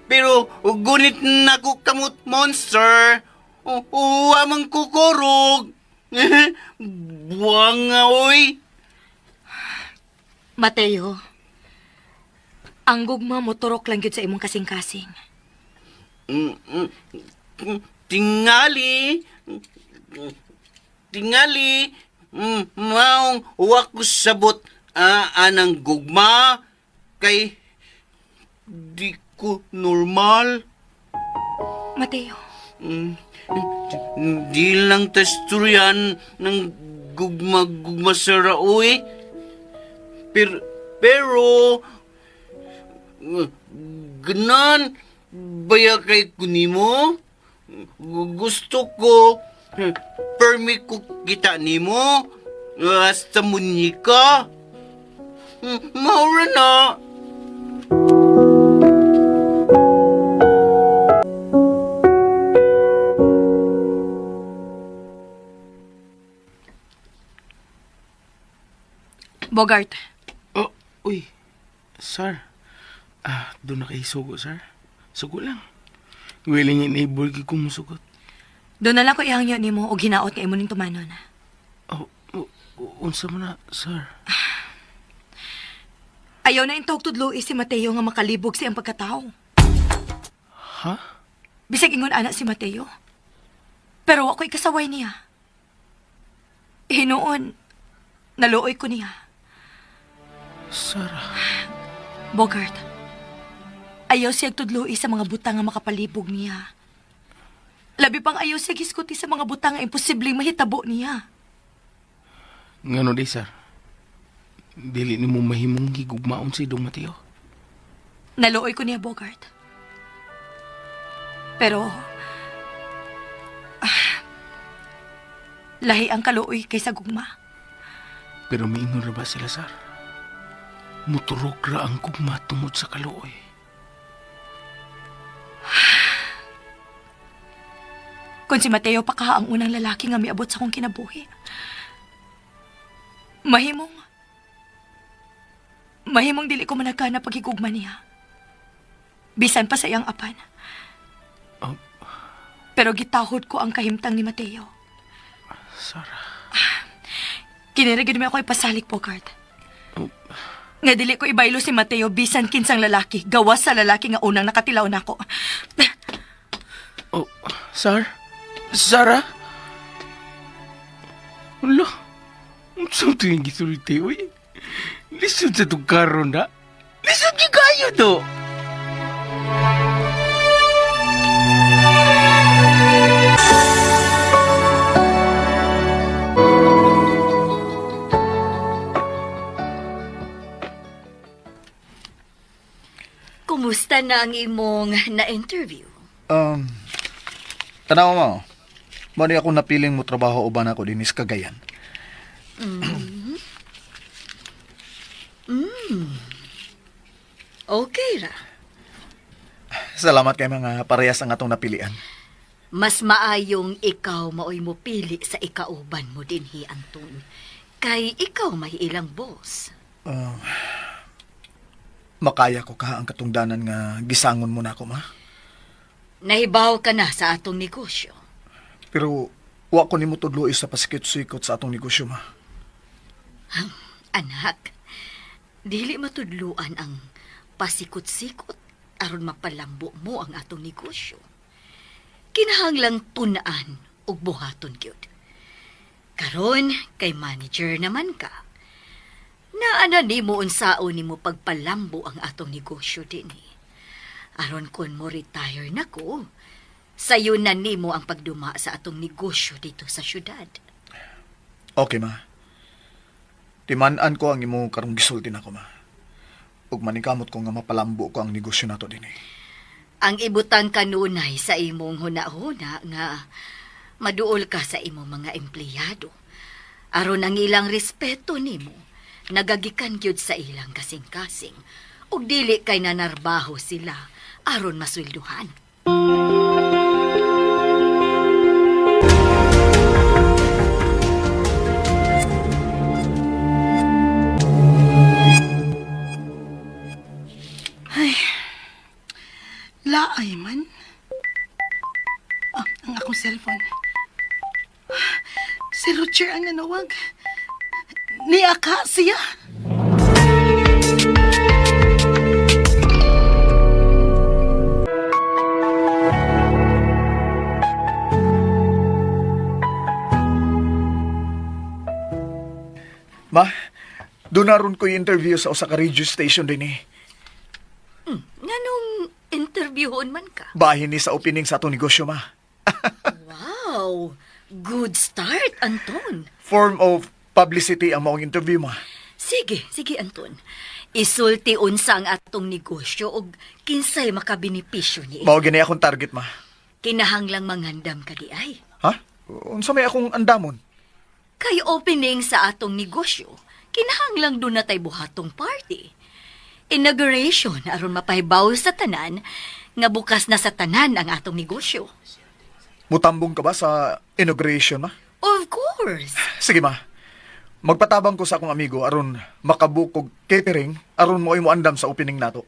Pero gunit na ko kamot monster, amang kukurog. Buwang nga, oy. Mateo, ang gugma mo turok lang yun sa imong kasing-kasing. Tingali, maong uwak ko sabot anang gugma, kay di ko normal. Mateo, Di lang tasturyan ng gugma-gugma sa raoy. Pero ganan, baya kay kunimo? Gusto ko, permi ko kita nimo, hasta munika. Maura na. Bogart, Oh, uy. Sir. Doon na kayo sugo, sir. Sugo lang. Willing enable ki kung musugot. doon na lang ko ihangyo ni mo o ginaot nga imo ning tumanon. Unsa mo na, sir? Ayaw na intog tudlo si Mateo nga makalibog siyang pagkatao. Ha? Bisag ingon anak si Mateo. Pero ako'y kasaway niya. Hinuon, naluoy ko niya. Sarah. Bogart, ayaw siya tudloi sa mga butang nga makapalibog niya. Labi pang ayaw siya giskuti sa mga butang nga imposibleng mahitabo niya. Ngano di, sir? Dili ni mo mahimong higugmaon si Dong Mateo. Naluoy ko niya, Bogart. Pero, lahi ang kaluoy kaysa gugma. Pero miingon ra ba sila, sir? Muturok ra ang gugma tungod sa kaluoy. Kung si Mateo pa ka ang unang lalaki nga miabot sa akong kinabuhi. Mahimong dili ko managkana paghigugma niya. Bisan pa sa iyang apan. Oh. Pero gitahod ko ang kahimtang ni Mateo. Sarah. Kinirigid mo ako ipasalik, Bogart. Oh. Nga dili ko ibaylo si Mateo bisan kinsang lalaki, gawas sa lalaki nga unang nakatilaw nako. Oh, sir? Sarah? Wala. Ang ito yung gisulti, uy. Lisod sa itong karon, na. Lisod yung kayo, to. Kumusta na ang imong na-interview? Tanaw mo. Mani ako napiling mo trabaho uban ako dinis Cagayan. Okay ra. Salamat kay mga parehas ang atong napilian. Mas maayong ikaw maoy mo pili sa ikauban mo dinhi, Anton. Kay ikaw may ilang boss. Makaya ko ka ang katungdanan nga gisangon mo na ako, ma. Nahibaw ka na sa atong negosyo. Pero wa ko nimo tudloy sa pasikot-sikot sa atong negosyo, ma. Anak, dili matudluan ang pasikot-sikot aron mapalambo mo ang atong negosyo. Kinahanglang tunaan ug buhaton gyud. Karon kay manager naman ka. Naana nimo unsaon nimo pagpalambo ang atong negosyo dinhi. Aron kon mo retire nako, sayo na nimo ang pagduma sa atong negosyo dito sa syudad. Okay, ma. Timan-an ko ang imo karong gisulti nako, ma. Ug manikamot ko nga mapalambo ko ang negosyo nato dinhi. Ang ibutang kanunay sa imong huna-huna nga maduol ka sa imong mga empleyado. Aron ang ilang respeto nimo nagagikan gyud sa ilang kasing-kasing ug dili kay nanarbaho sila aron maswelduhan. Si Roger ang nanawag. Niaka siya. Ma, doon na ron ko yung interview sa usa ka radio station din eh. Nganong interviewon man ka? Bahin ni sa opening sa atong negosyo, ma. Wow! Good start, Anton. Form of publicity ang maong interview, ma. Sige, Anton. Isulti unsa ang atong negosyo og kinsay makabenepisyo ni. Mao gani akong target, ma. Kinahanglang mangandam ka di ay. Ha? Unsa may akong andamon? Kay opening sa atong negosyo, kinahanglang doon na tay buhatong party. Inauguration aron mapahibaw sa tanan nga bukas na sa tanan ang atong negosyo. Mutambong ka ba sa inauguration, ma? Of course. Sige, ma. Magpatabang ko sa akong amigo aron makabukog catering aron mo andam sa opening nato.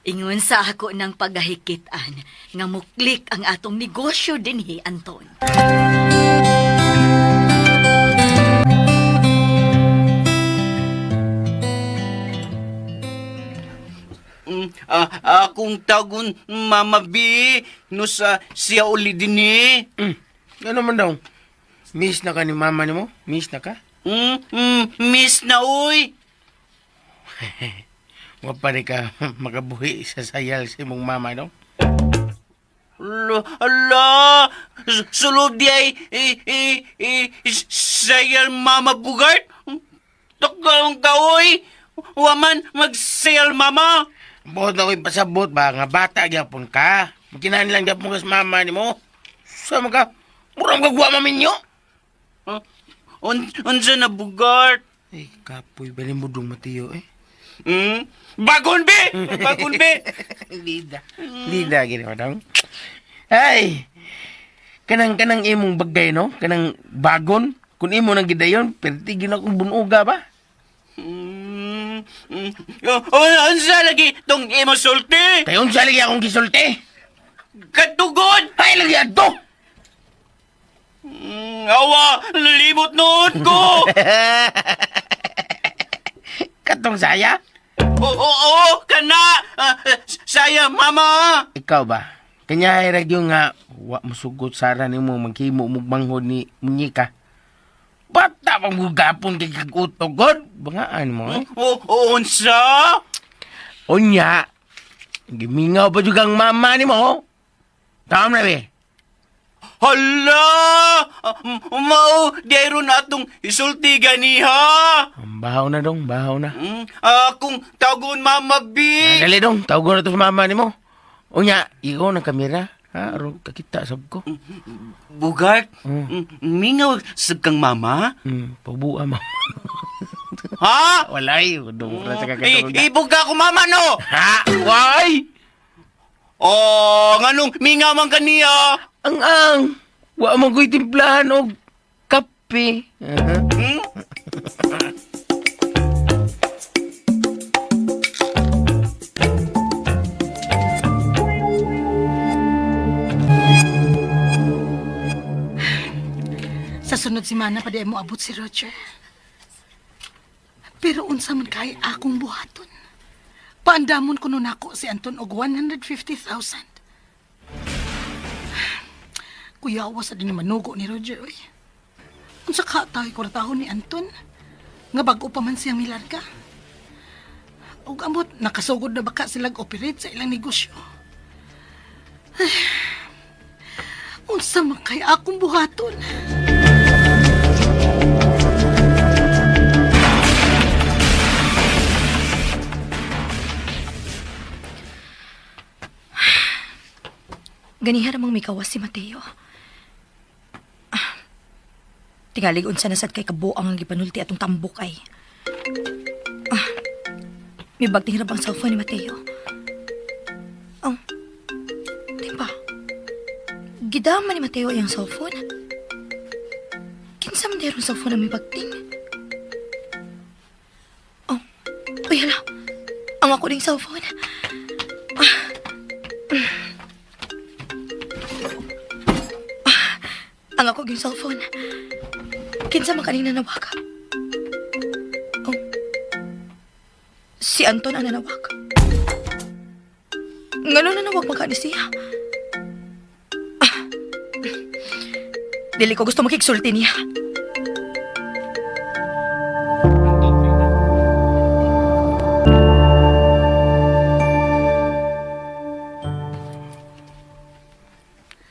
Ingon sa ako ng pagahikitan nga muklik ang atong negosyo dinhi, Anton. Akong tagon Mama B no sa siya uli din eh. Ano man daw? Miss na ka ni mama ni mo? Miss na ka? Miss na uy. Wa pa rin ka makabuhi sa sayal sa imong mama, no? Ala, sulod di ay sayal Mama Bugart. Tagalong ka uy. Waman magsayal Mama. Buot na ko'y pasabot ba? Nga bata gyapon ka. Magkinahan lang gyapon ka sa mama ni mo. Sama ka? Murang gagwa maminyo. Unsa na Bugart? Ay, kapoy. Bali mo dong matiyo eh. Bagon be! Bagon be! Lida, gini ko daw. Ay! Kanang imong bagay, no? Kanang bagon. Kung imo nang gidayon, pertigin akong bunuga ba? Unsa lagi tong imo sulti? Kayon siya lagi akong gisulti. Katugod! Ay, lagi ato! Awa, nalimot noon ko! Katong saya? Oo, kana! Saya, Mama! Ikaw ba? Kanya ay radyo nga, wa musugot sara ni mo maghimo mugmanghod ni Munyika. Bata pang gugapon kay kagutogod. Bangaan mo eh. Unsa? Unya, gimingaw pa juga ang mama ni mo. Tama na be? Hala! Mao, dayron na atong isulti ganiha! Bahaw na dong, bahaw na. Akong tagon Mama B! Dali dong, tawag na to sa mama ni mo. Unya, ikaw ng kamera. Ha, aron kakita sab ko. Bugart, mingaw sab kang Mama? Pagbuha mo. Ha? Walay, dong ra sa kakatulog. Ibuga ko Mama no! Ha? Why? Oh, nganong mingaw man kaniya? Ang, wa mo ko'y timplahan og kape. Sa sunod semana pa di mo abot si Roger. Pero unsa man kay akong buhaton. Paandamon ko nun ako si Anton og 150,000. Kuyawa sa din manugo ni Roger, oy. Unsa ka tayo ko ni Anton? Nga bago pa man siyang milarga. Og amot, nakasugod na baka silang operate sa ilang negosyo. Ay, unsa man kay akong buhaton? Ganiha namang may kawas si Mateo. Tingalig unsa nasad kay kabuang ang gipanulti atong tambok ay. May bagting hirap ang cellphone ni Mateo. Timpa. Gidama ni Mateo yung cellphone. Kinsa man derong cellphone na may bagting. Uy, hala. Ang ako ding cellphone. Ang ako yung cellphone. Kinsa man kanina nawag. Oh. Si Anton ang nanawag. Ngano nanawag man ka ni siya? Dili ko gusto makiksulti niya.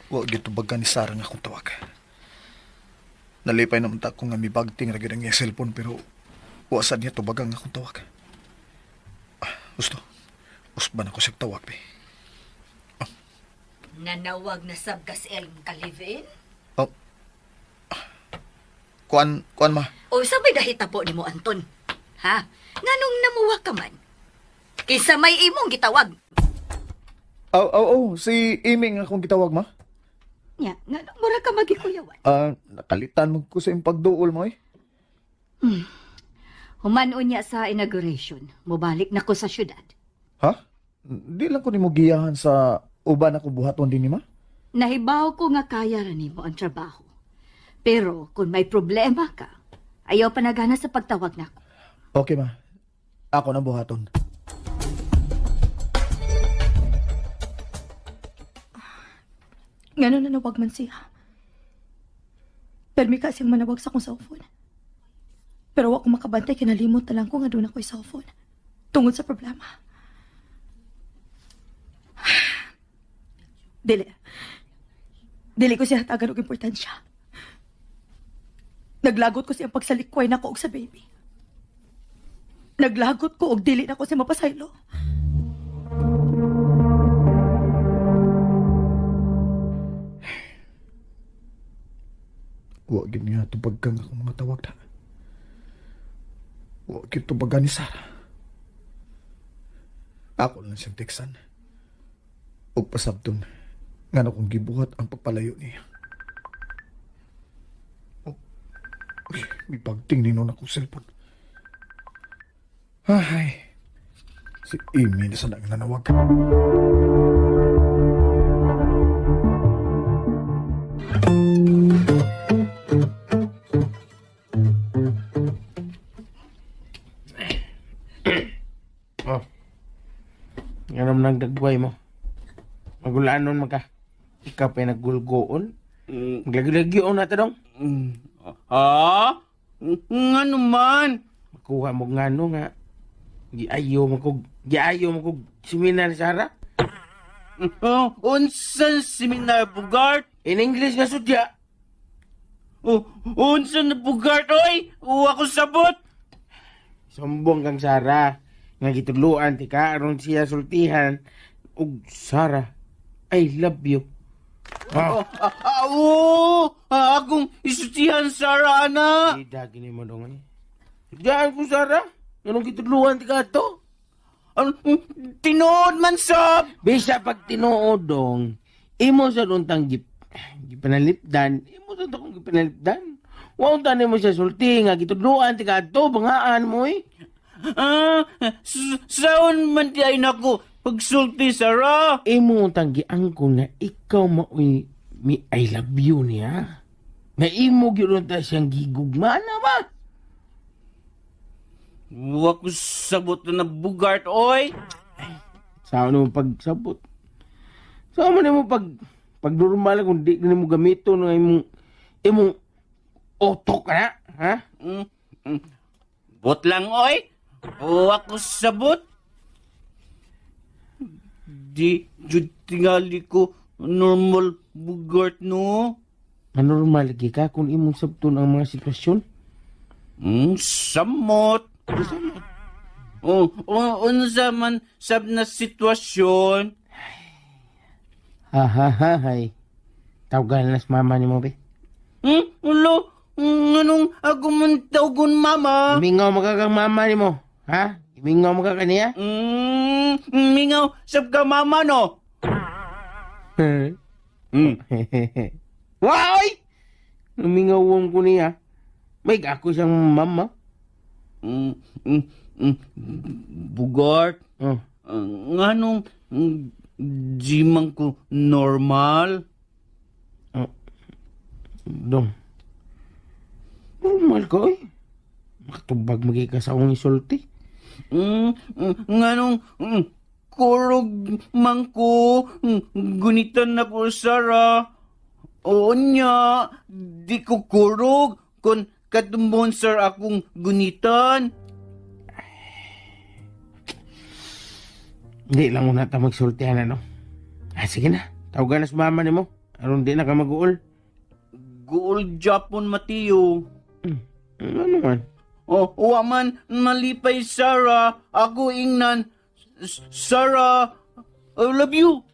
Wa gito baga ni Sarah nga akong tawag. Nalipay naman ta ko nga may bagting ra gyud ang iyang cellphone pero wa sad niya tubaga nga akong tawag. Gusto. Usban ako sa tawag be. Nanawag na sabgas el kalivin? Oh. Kuan ma. O sabay dahita po ni mo, Anton. Ha? Nganong namuwa ka man? Kisa may imong gitawag. Si Amy nga akong gitawag ma. Nya, nganong mura ka magikuyawan? Nakalitan mo ko sa iyong pagduol mo eh. Humanon niya sa inauguration. Mubalik na ko sa syudad. Ha? Di lang ko ni mo giyahan sa uban ako buhaton din ni ma? Nahibaw ko nga kaya ra nimo ang trabaho. Pero kung may problema ka, ayaw pa nagana sa pagtawag nako. Okay ma. Ako na buhaton. Ngano nanawag man siya. Permi kasi manawag sa akong cellphone. Pero wa ko makabantay kinalimot na lang ko nga doon ako yung cellphone. Tungod sa problema. Dili ko siya hatagan og importansya. Naglagot ko siyang pagsalikway na ko og sa baby. Naglagot ko og dili na ko siya mapasaylo. Wa gid nga tubagkan akong mga tawag na. Wa gid tubagkan ni Sarah. Ako lang siyang teksan. Og pasabton nga na kong gibuhat ang pagpalayo niya. Uy, may pagting ninon akong cellphone. Ay, si Amy na sana ang nanawag. Ganun nang dagway mo. Magulaanon man ka. Ikaw pa naggulgoon. Maglagi-lagyoon na dong. Nga naman. Makuha mo ngano nga. Giayo mo kog seminar, Sarah. Unsan seminar, Bugart? In English nga sudya. Unsan na Bugart, oy? Ako sabot. Sumbong kang Sarah. Nga gituluan ti ka aron siya sultihan. Og Sarah, I love you. Akong isutihan, Sarah, ana. Dagi ni mo dong eh. Diyan ko, Sarah. Anong gituluan ti ka to? Tinood man, sab. Bisa pag tinuod dong, imo sa luntang gipanalipdan, imo sa akong gipanalipdan. Huwag tanin mo siya sulti nga gituluan ti ka to, bangaan mo eh. Saon man di ay nako pagsulti, Sarah. Imo tanggian ko nga ikaw maoy mi I love you niya. Na imo gyud ta siyang gigugmana ba? Wa ko sabot na Bugart, oy. Saan mo pagsabot? Saan mo nimo pag normal kung di mo gamiton ng imong otok na, ha? Bot lang, oy. Wa ko sabot. Di jud tingali ko normal, Bugart, no? Normal gi ka kung imong sabton ang mga sitwasyon? Samot. Unsa man sab na sitwasyon. Hay. Tawagan na sa mama ni mo, be. Ulo, anong agumantawgon, mama? Mingaw magkagang mama ni mo, ha? Mingaw magkaka niya? Mingaw sab ka, mama, no? Wow! Lumingawon ko niya. May ako siyang mama. Bugart, nganong di man ko normal? Dong. Normal ko eh. Makatubag magiging sa akong isulti. Nganong kurog mangko gunitan na ko Sara. Oo niya, di ko kurog kon katumbon sir akong gunitan. Hindi lang muna ta magsultihan ano. Sige na. Tawagan na sa mama ni mo. Aron di na ka mag-uol. Guol Japon Mateo. Ano man? Waman malipay Sara. Ako ingnan. Sara, I love you.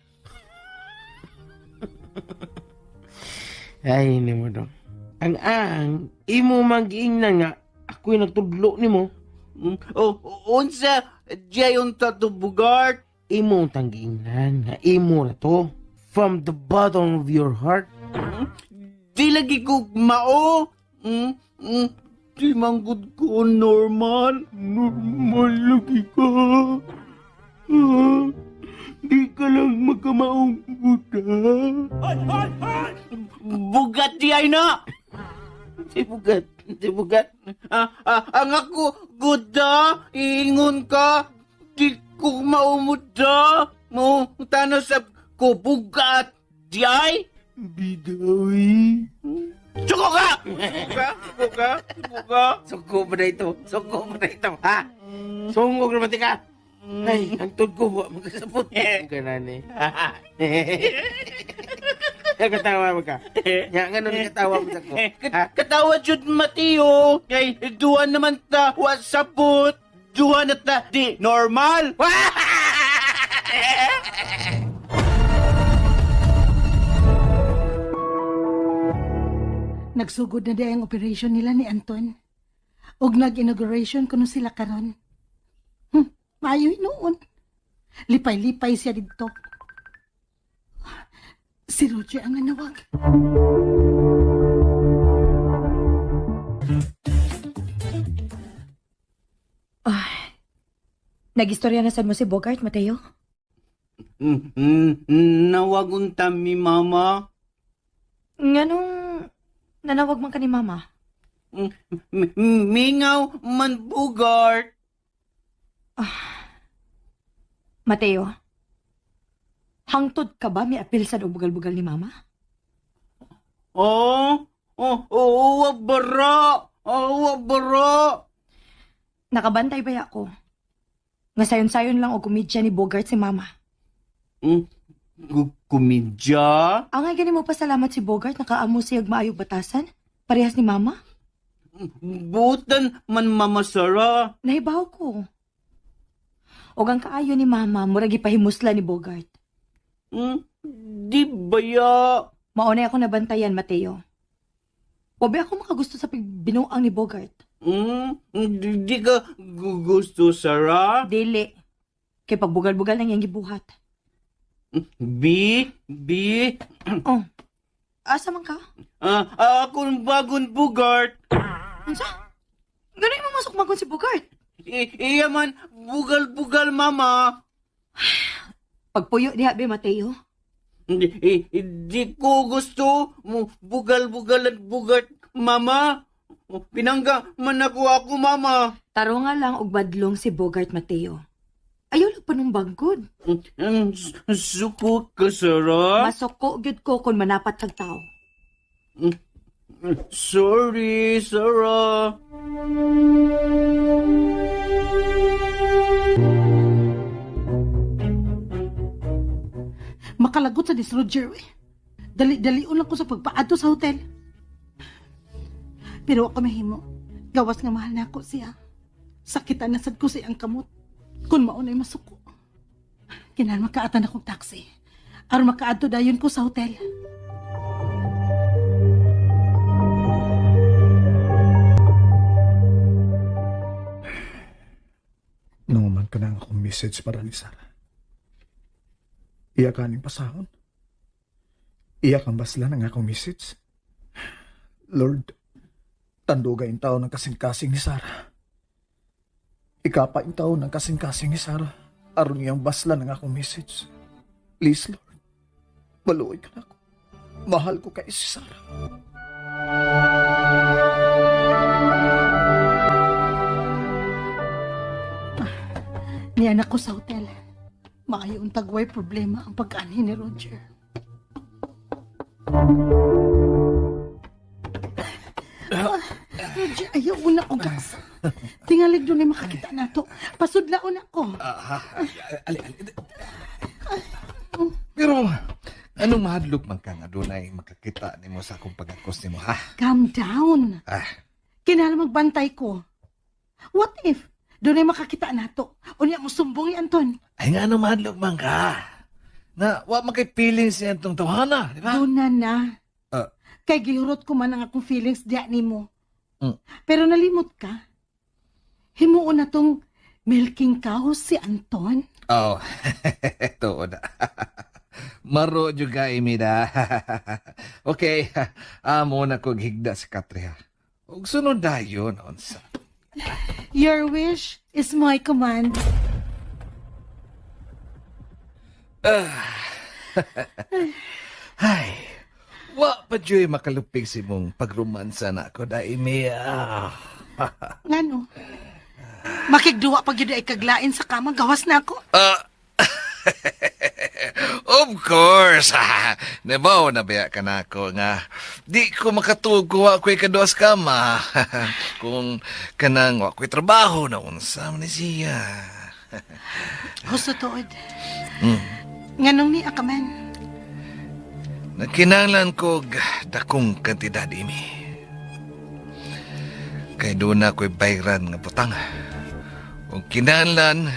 Ay, hindi mo dong. Ang imo mag-iingnan nga, ako'y nagtudlo ni mo. Unsa, diyon tatubugart. Imo tanggiingnan nga, imo na to. From the bottom of your heart. Di lagi ko mao. Di manggod ko normal. Normal lagi ka. Di ka lang magkamaong buta. Bugat di ay na. Di bugat. Ang ako, guda, iingon ka, di ko maumuda. Mo, tano sa ko, bugat, di ay? Bidawi. Suko ka! Suko ba na ito? Ha? Sungog naman ka. Ay, ang tod ko, magkasapot. Ganan eh. Katawa mo ka. Nga, ganun katawa mo sa ko. Katawa jud Mateo. Kay, duwa naman ta, wasapot. Duwa na ta, di normal. Nagsugod na di ang operation nila ni Anton. Og nag-inauguration kuno sila karon. Maayoy noon. Lipay-lipay siya dito. Si Roger ang nanawag. Nag-istorya na sad mo si Bogart, Mateo? Nawagun mi mama. Nganong nanawag man ka ni Mama? Mingaw man Bogart. Mateo, hangtod ka ba may apil sa bugal-bugal ni Mama? Wabara. Nakabantay ba ako? Nga sayon-sayon lang o kumidya ni Bogart si Mama. Kumidya? Angay gani mo pasalamat si Bogart nakaamo siyag maayog batasan? Parehas ni Mama? Butan man Mama Sara. Nahibaw ko. Og ang kaayo ni Mama, murag ipahimusla ni Bogart. Di baya. Maunay ako nabantayan, Mateo. Wabi ako makagusto sa binuang ni Bogart. Di ka gusto, Sara? Dili. Kay pagbugal-bugal nang iyang gibuhat. B? Oh, asa man ka? Akong bagon Bogart. Ansa? Ganun mo masok magon si Bogart. Iya man, bugal-bugal, Mama. Pagpuyo diha, be, Mateo. Di ko gusto mo bugal-bugal at Bogart, Mama. Pinangga man ako, Mama. Taro nga lang og badlong si Bogart, Mateo. Ayaw lang pa nung banggod. Suko ka, Sara? Masoko gyud ko kung manapat kag tao. Sorry, Sara. Makalagot sa dis Roger. Dali-dalion lang ko sa pagpaadto sa hotel. Pero ako mahimo. Gawas nga mahal na ako siya. Sakitan na sad ko siyang kamot. Kung maunay masuko. Kinahanglan makaatan akong taxi. Aron makaadto dayon ko sa hotel. Naman ka na akong message para ni Sarah. Iya ka ning pasahon. Iya kang basla ng akong message. Lord, tanduga yung tao ng kasing-kasing ni Sarah. Ikapa yung tao ng kasing-kasing ni Sarah. Aron niyang basla ng akong message. Please, Lord, maluoy ka na ako. Mahal ko kay si Sarah. Ni anak ko sa hotel. Maayo ang tagway problema ang pag-anhi ni Roger. Roger, ayaw una o gas. Tingalig doon ay makakita na to. Pasudlaon ako. Pero, anong mahadlok man ka nga doon ay makakita ni mo sa akong pag-akos ni mo, ha? Calm down. Ah, Kinala magbantay ko. What if doon ay makakita na to? Unya mo sumbong ni Anton. ay nga anong mahadlok man ka? Na, wa man kay feelings niya itong tawhana, di ba? Doon na. Ah. Kay gihurot ko man ang akong feelings diya ni mo. Mm. Pero nalimot ka. Himuon na tong milking cow si Anton. Oh, tuod na. Maro juga imida. Okay, amo na kog higda sa katre ha. Ug sunod dayon unsa. Your wish is my command. Ay, wa pa joy makalupig si mong pagromansa na ako da imiya. Ngano? Makigduwa pag yun ay kaglain sa kama, gawas na ako. Of course. Nabaw na baya ka na ako nga. Di ko makatuog kuha ko'y kaduas kama. Kung kanang wa ko'y trabaho na unsa man ni siya. Gusto tuod. Nganong ni Akaman? Nagkinanglan ko dakong kantidad imi. Kay doon na ko'y bayran nga butang. Kung kinanglan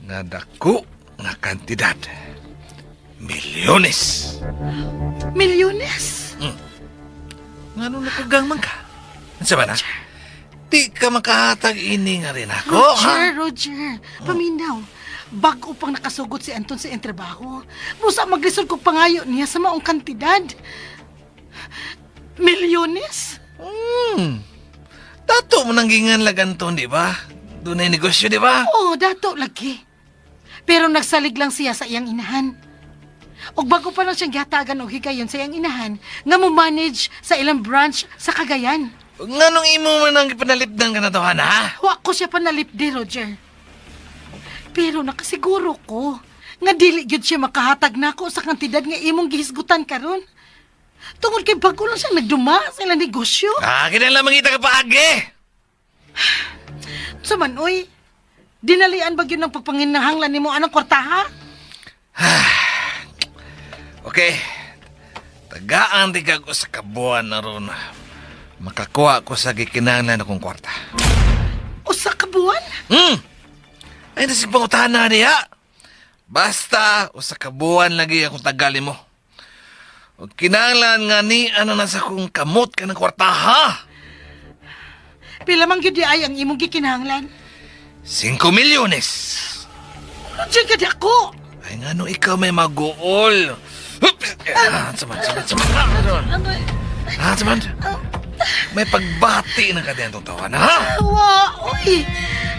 nga dako nga kantidad. Milyones. Milyones? Nga nung napagang man ka? Sa ba na? Di ka makahatag ini nga rin ako, ha? Roger. Paminaw. Bago pang nakasugot si Anton sa trabaho. Musa maglisod ko pangayo niya sa maong kantidad. Milyones? Dato mo nanggingan laganton, di ba? Doon ay negosyo, di ba? Oo, dato lagi. Pero nagsalig lang siya sa iyang inahan. Og bago pa lang siyang gihatagan og higayon sa iyang inahan, nga mo manage sa ilang branch sa Cagayan. Nga nung imo man ang ipanalipdan ka na to, ha? Wa ko siya panalipdi, Roger. Pero nakasiguro ko nga dili gyud siya makahatag nako sa kantidad nga imong gihisgutan karon. Tungod kay bago lang siya nagduma sa ilang negosyo. Kinala mangita ka paagi. Saman, oy, dinalian ba yun ng pagpanginahanglan ni mo anang kwartaha? Okay. Tagaan di ka ko sa kabuan na ron. Makakuha ko sa gikinanglan akong kwarta. O sa kabuan? Ay, nasig pangutahan na niya. Basta, o sa kabuan lagi akong tagali mo. O kinanglan nga ni ano na sa kong kamot ka ng kwarta, ha? Pila man gyud di ay ang imong gikinahanglan? 5 milyones. Roger, gadi ako! Ay nga no, ikaw may mag-uol. Saman. May pagbati na ka din itong tawa na, ha? Awa, oy!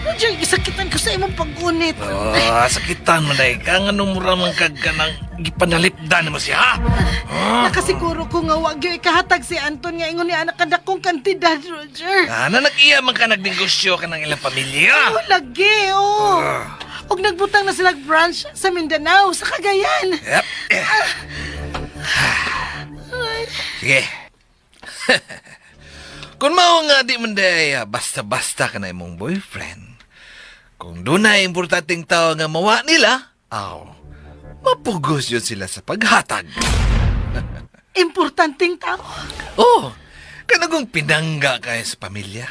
Roger, gisakitan ko sa imong pag-unit. Sakitan mo na ikaw. Nga nung mura mang kagkanang gipanalipdan mo siya, ha? Nakasiguro ko nga wag yung ikahatag si Anton nga ingon ni anak kadakong kantidad, Roger. Na nag-iya man ka nagnegosyo ka ng ilang pamilya. Lagi, oh. Og nagbutang na sila branch sa Mindanao, sa Cagayan. Yep. Sige. Kung mao nga di man day, basta-basta ka na imong boyfriend. Kung doon na importanteng tao nga mawa nila, mapugos yun sila sa paghatag. Importanteng tao. Oh, kanagong pinangga kayo sa pamilya.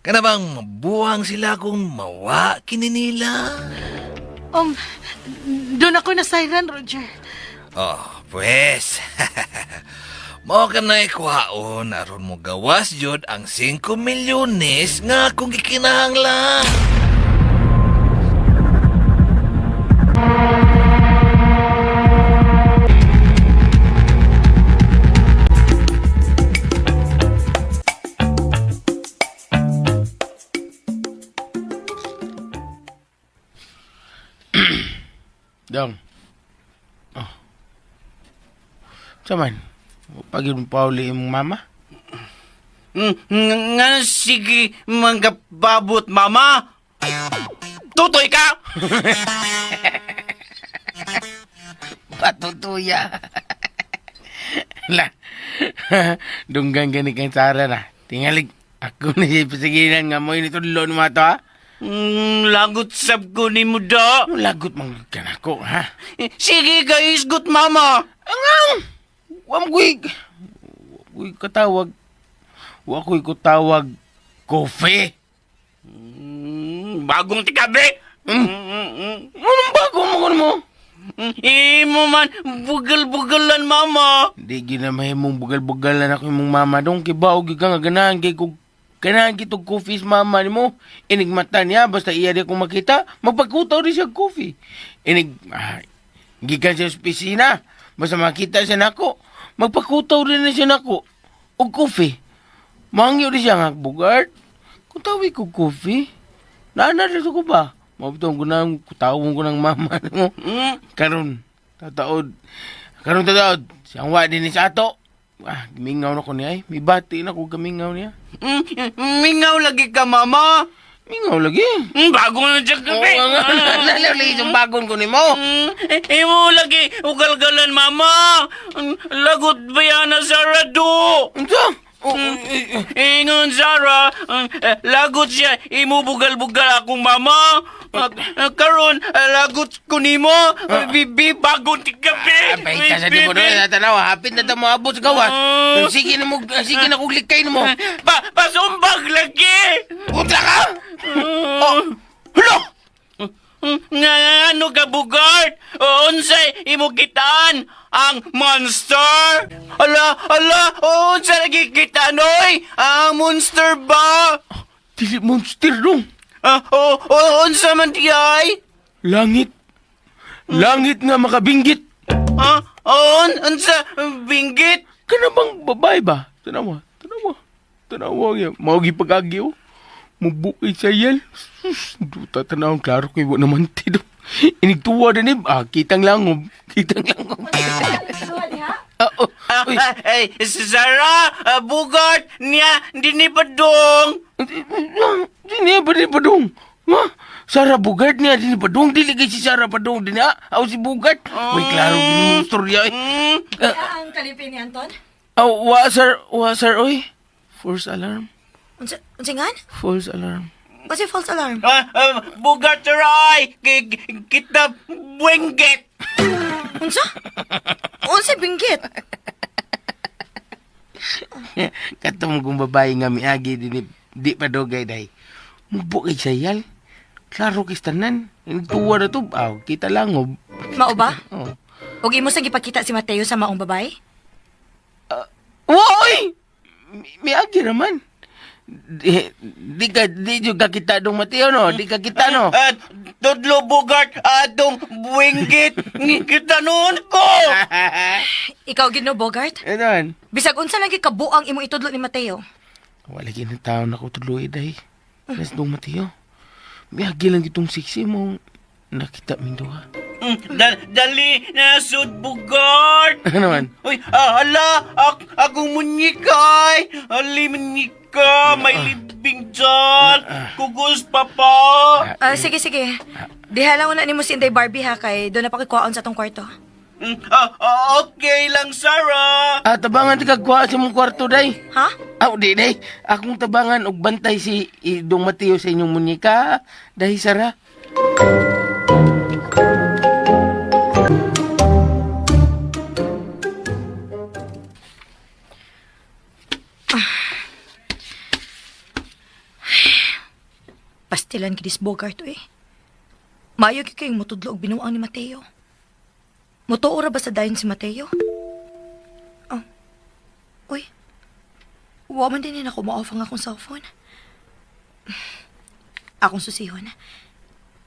Kana bang mabuang sila kung mawa kininila? Doon ako nasayran, Roger. Oh, pues. Mao ka na ikuhaon, aron mo gawas jud ang 5 milyones nga kung gikinahanglan. Dong. Oh. Saman. Pagin mo pa uli imong mama. Nga sige, magpabot, mama. Tutoy ka! Patutuya. La. Dunggan gani kang Sara na. Tingalig. Ako na siya pasigilan nga mo inito lon mo ato ha. Lagot sab ko ni mo da. Lagot mang kanako ha. Sige guys, good mama. Angang! Wamguig. Wako'y katawag. Wako'y kutawag coffee. Bagong tikabe. Anong bago mo? Imo man, bugal-bugalan mama. Di ginamay mong bugal-bugalan ako imong mama dong. Kibaog ka nga ganahan kay kung ganahan kitog coffee sa mama ni mo. Inigmata niya, basta iya di akong makita, magpagkutaw rin siya coffee. Gikan siya sa opisina, basta makita siya nako, magpagkutaw rin na siya nako. O coffee. Mangyo rin siya nga, Bogart. Kutawi ko coffee. Naanarin ko ba? Mabitong ko na, kutawon ko ng mama mo. Karon, tataod. Siyang wa din ni sa ato. Mingaw na ko niya eh. May bati na ko kamingaw niya. Mingaw lagi ka, mama. Mingaw lagi. Bago na dyan kape. Nalali yung bagon ko ni mo. Imo lagi, ugalgalan, mama. Lagot ba yan na sarado? Ito? Ingon, Zara, lagot siya, imo bugal-bugal akong mama. Karon, lagot ko nimo, bibi bagong tigabi. Abay ka sa di mo doon, natanaw, hapit na mo abot sa gawa. Sige na kong likay mo. Pasumbag lagi. Puta ka! Hulo! Nga ano ka, Bogart? Unsay imo kitaan ang monster? Ala, unsay lagi kitaan, oy? Ang monster ba? Dili monster dong. Unsa man di ay? Langit. Langit nga makabinggit. Unsa binggit? Kana bang babae ba? Tanawa. Yan. Maugi pag-agyo. Mabukay sa yel. Duta tanawang klaro kayo naman tido. Inigtuwa na nib. Kitang langob. Sarah, Bogart, niya, hindi pa dong. Dini pa dong. Ha? Sarah Bogart niya, dini pa dong. Dili kay si Sarah pa dong. Dini ha? Si Bogart. May klaro gini mong storya eh. Ang kalipin ni Anton? Wa sir, oy. False alarm. Unsingan? False alarm. Kasi false alarm. Bogart, Ray, kita buwenggit. Unsa? Unsa binggit? Katong kong babae nga miagi di pa dogay day. Mubukay sayal. Klaro kistanan. Tuwa na to. Kita langob. Mao ba? Oh. Ug imo sa gipakita si Mateo sa maong babae? Woy! Miagi raman. Di ka kita dong Mateo no? Di ka kita no? Tudlo, Bogart, atong buwenggit. Kita noon ko. Ikaw gino Bogart? Enon. Bisag unsa lagi kabuang imo itudlo ni Mateo? Wala gini tao na ko tuloy day. Nas dong Mateo. Miagi lang itong siksi mo. Nakita min duha. Dali na sud, Bogart. Ano man? Uy, hala, akong munyikay. Ali, munyika, may libing dyan. Kugos pa pa. Sige. Diha lang una nimo si Inday Barbie ha, kay doon na pakikuhaon sa tong kwarto. Okay lang, Sarah. Tabangan ti kagkuha sa mong kwarto day. Ha? Di day. Akong tabangan og bantay si Dong Mateo sa inyong munika. Dahi Sara. Pastilan kidis Bogart eh. Mayo kayong mutudlo og binuang ni Mateo. Motoora ba sa dayon si Mateo? Uy. Wa man din ako ma-off ang akong cellphone. Akong susihon.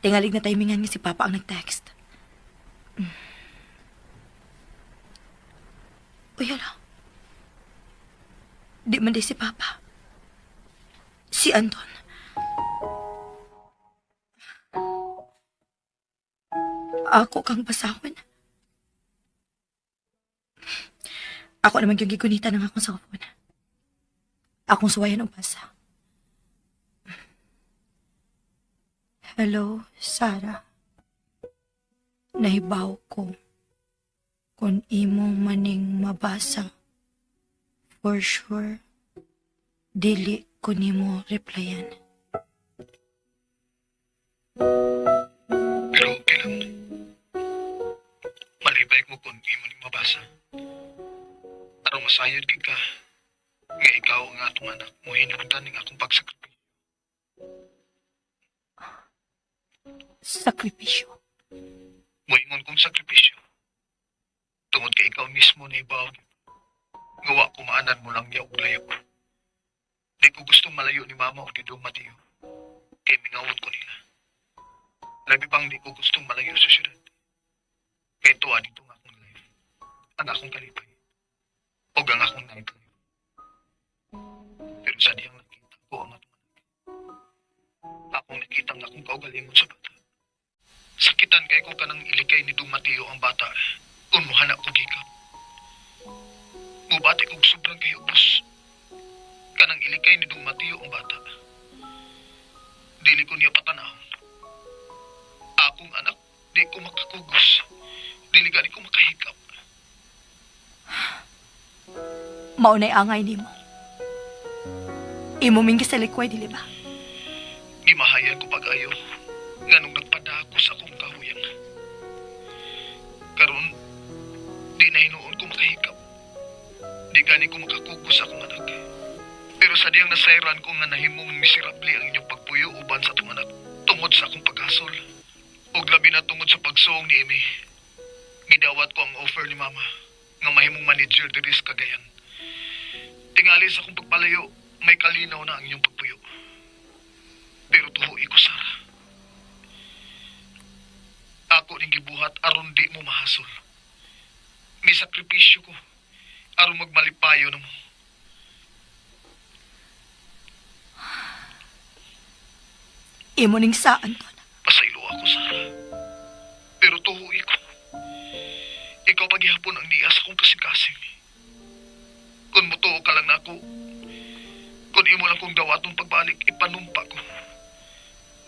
Tingalig na timingan ni si Papa ang nag-text. Uy, hala. Di man di si Papa. Si Anton. Ako kang basahon. Ako naman yung gigunita ng akong cellphone. Akong suwayan ng basa. Hello, Sarah. Nahibaw ko kung imo maning mabasa. For sure, dili ko nimo replyan. Pero okay lang. Malibay ko kung imo ning mabasa. Aron masayod gid ka. Nga ikaw ang atong anak mo hinungdan ning akong pagsakripisyo. Sakripisyo. Moingon kong sakripisyo. Tungod kay ikaw mismo na ibaw. Gawa ko maanan mo lang niya og layo. Di ko gustong malayo ni mama o ni Dong Mateo. Kay mingawot ko nila. Labi pang di ko gustong malayo sa syudad. Kay tuwa dito ang akong life. Ang akong kalipay. O ang akong nightlife. Pero sa diyang nakita ko ang atong anak. Akong nakita ang akong kaugalingon sa bata. Sakitan kay ko kanang ilikay ni Dong Mateo ang bata. Kung muhana ko gikap. Mubati kong sobrang kayo, boss. Kanang ilikay ni Dong Mateo ang bata. Dili ko niya patanahon. Akong anak, di ko makakugos. Dili gani ko makahikap. Maunay angay nimo. Imo mingi sa likway, dili ba? Gimahayan ko pag-ayo. Nganong nagpadako sa akong kahuyang. Karon, di na hinuon ko makahikap. Di gani ko makakugos sa akong anak. Pero sa diyang nasayran ko nga nahimong miserable ang inyong pagpuyo uban sa akong anak tungod sa akong paghasol. Og labi na tungod sa pagsuong ni Amy. Gidawat ko ang offer ni Mama nga mahimong manager diri sa Cagayan. Tingali sa akong pagpalayo, may kalinaw na ang inyong pagpuyo. Pero tuhoy ko, Sarah. Ako ning gibuhat aron di mo mahasol. May sakripisyo ko aron magmalipayo na mo. Imo ning saan to? Pasaylo ako, Sarah. Pero tuhoy ko. Ikaw paghihapon ang niyas akong kasing-kasing. Kung mutuo ka lang na ako, kung imo lang kong dawatong pagbalik, ipanumpa ko.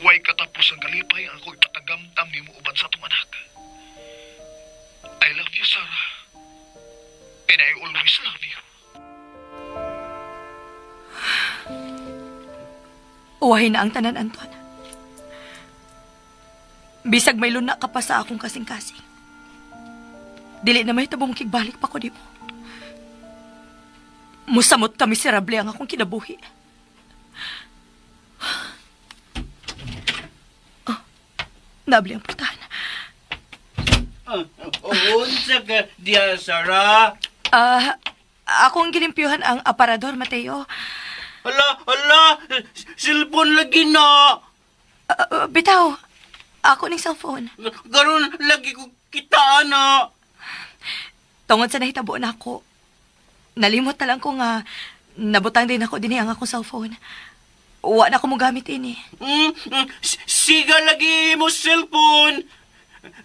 Way katapos ang kalipay ang ako ipatagamtam ni mo uban sa itong anak. I love you, Sarah. And I always love you. Uwahin na ang tanan, Anton. Bisag may luna ka pa sa akong kasing-kasing. Dili na may tabong kigbalik pa ko di mo. Musamot ka miserable ang akong kinabuhi. Oh, nabli ang putahan. Unsa ka diya, Sarah? Akong ginimpyuhan ang aparador, Mateo. Hala, cellphone lagi na. Bitaw, ako ning cellphone. Garon lagi ko kita na. Tungod sa nahitabo na ako, nalimot na lang ko nga nabutang din ako din ang akong cellphone. Wa na ako mo gamit ini. Siga lagi mo cellphone.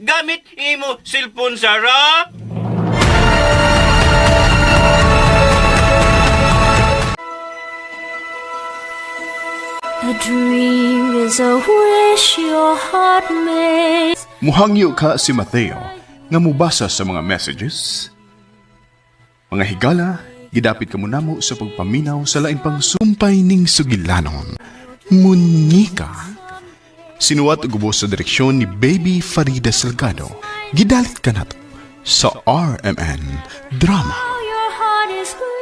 Gamit imo cellphone, Sarah. A dream is a wish your heart makes. Muhangyo ka si Mateo nga mubasa sa mga messages. Mga higala, gidapit ka mo namo sa pagpaminaw sa lain pang sumpay ning sugilanon. Munika. Sinuwat ug ubos sa direksyon ni Baby Farida Salgado. Gidalit ka nato sa RMN Drama. Now your heart is grieving.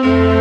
Thank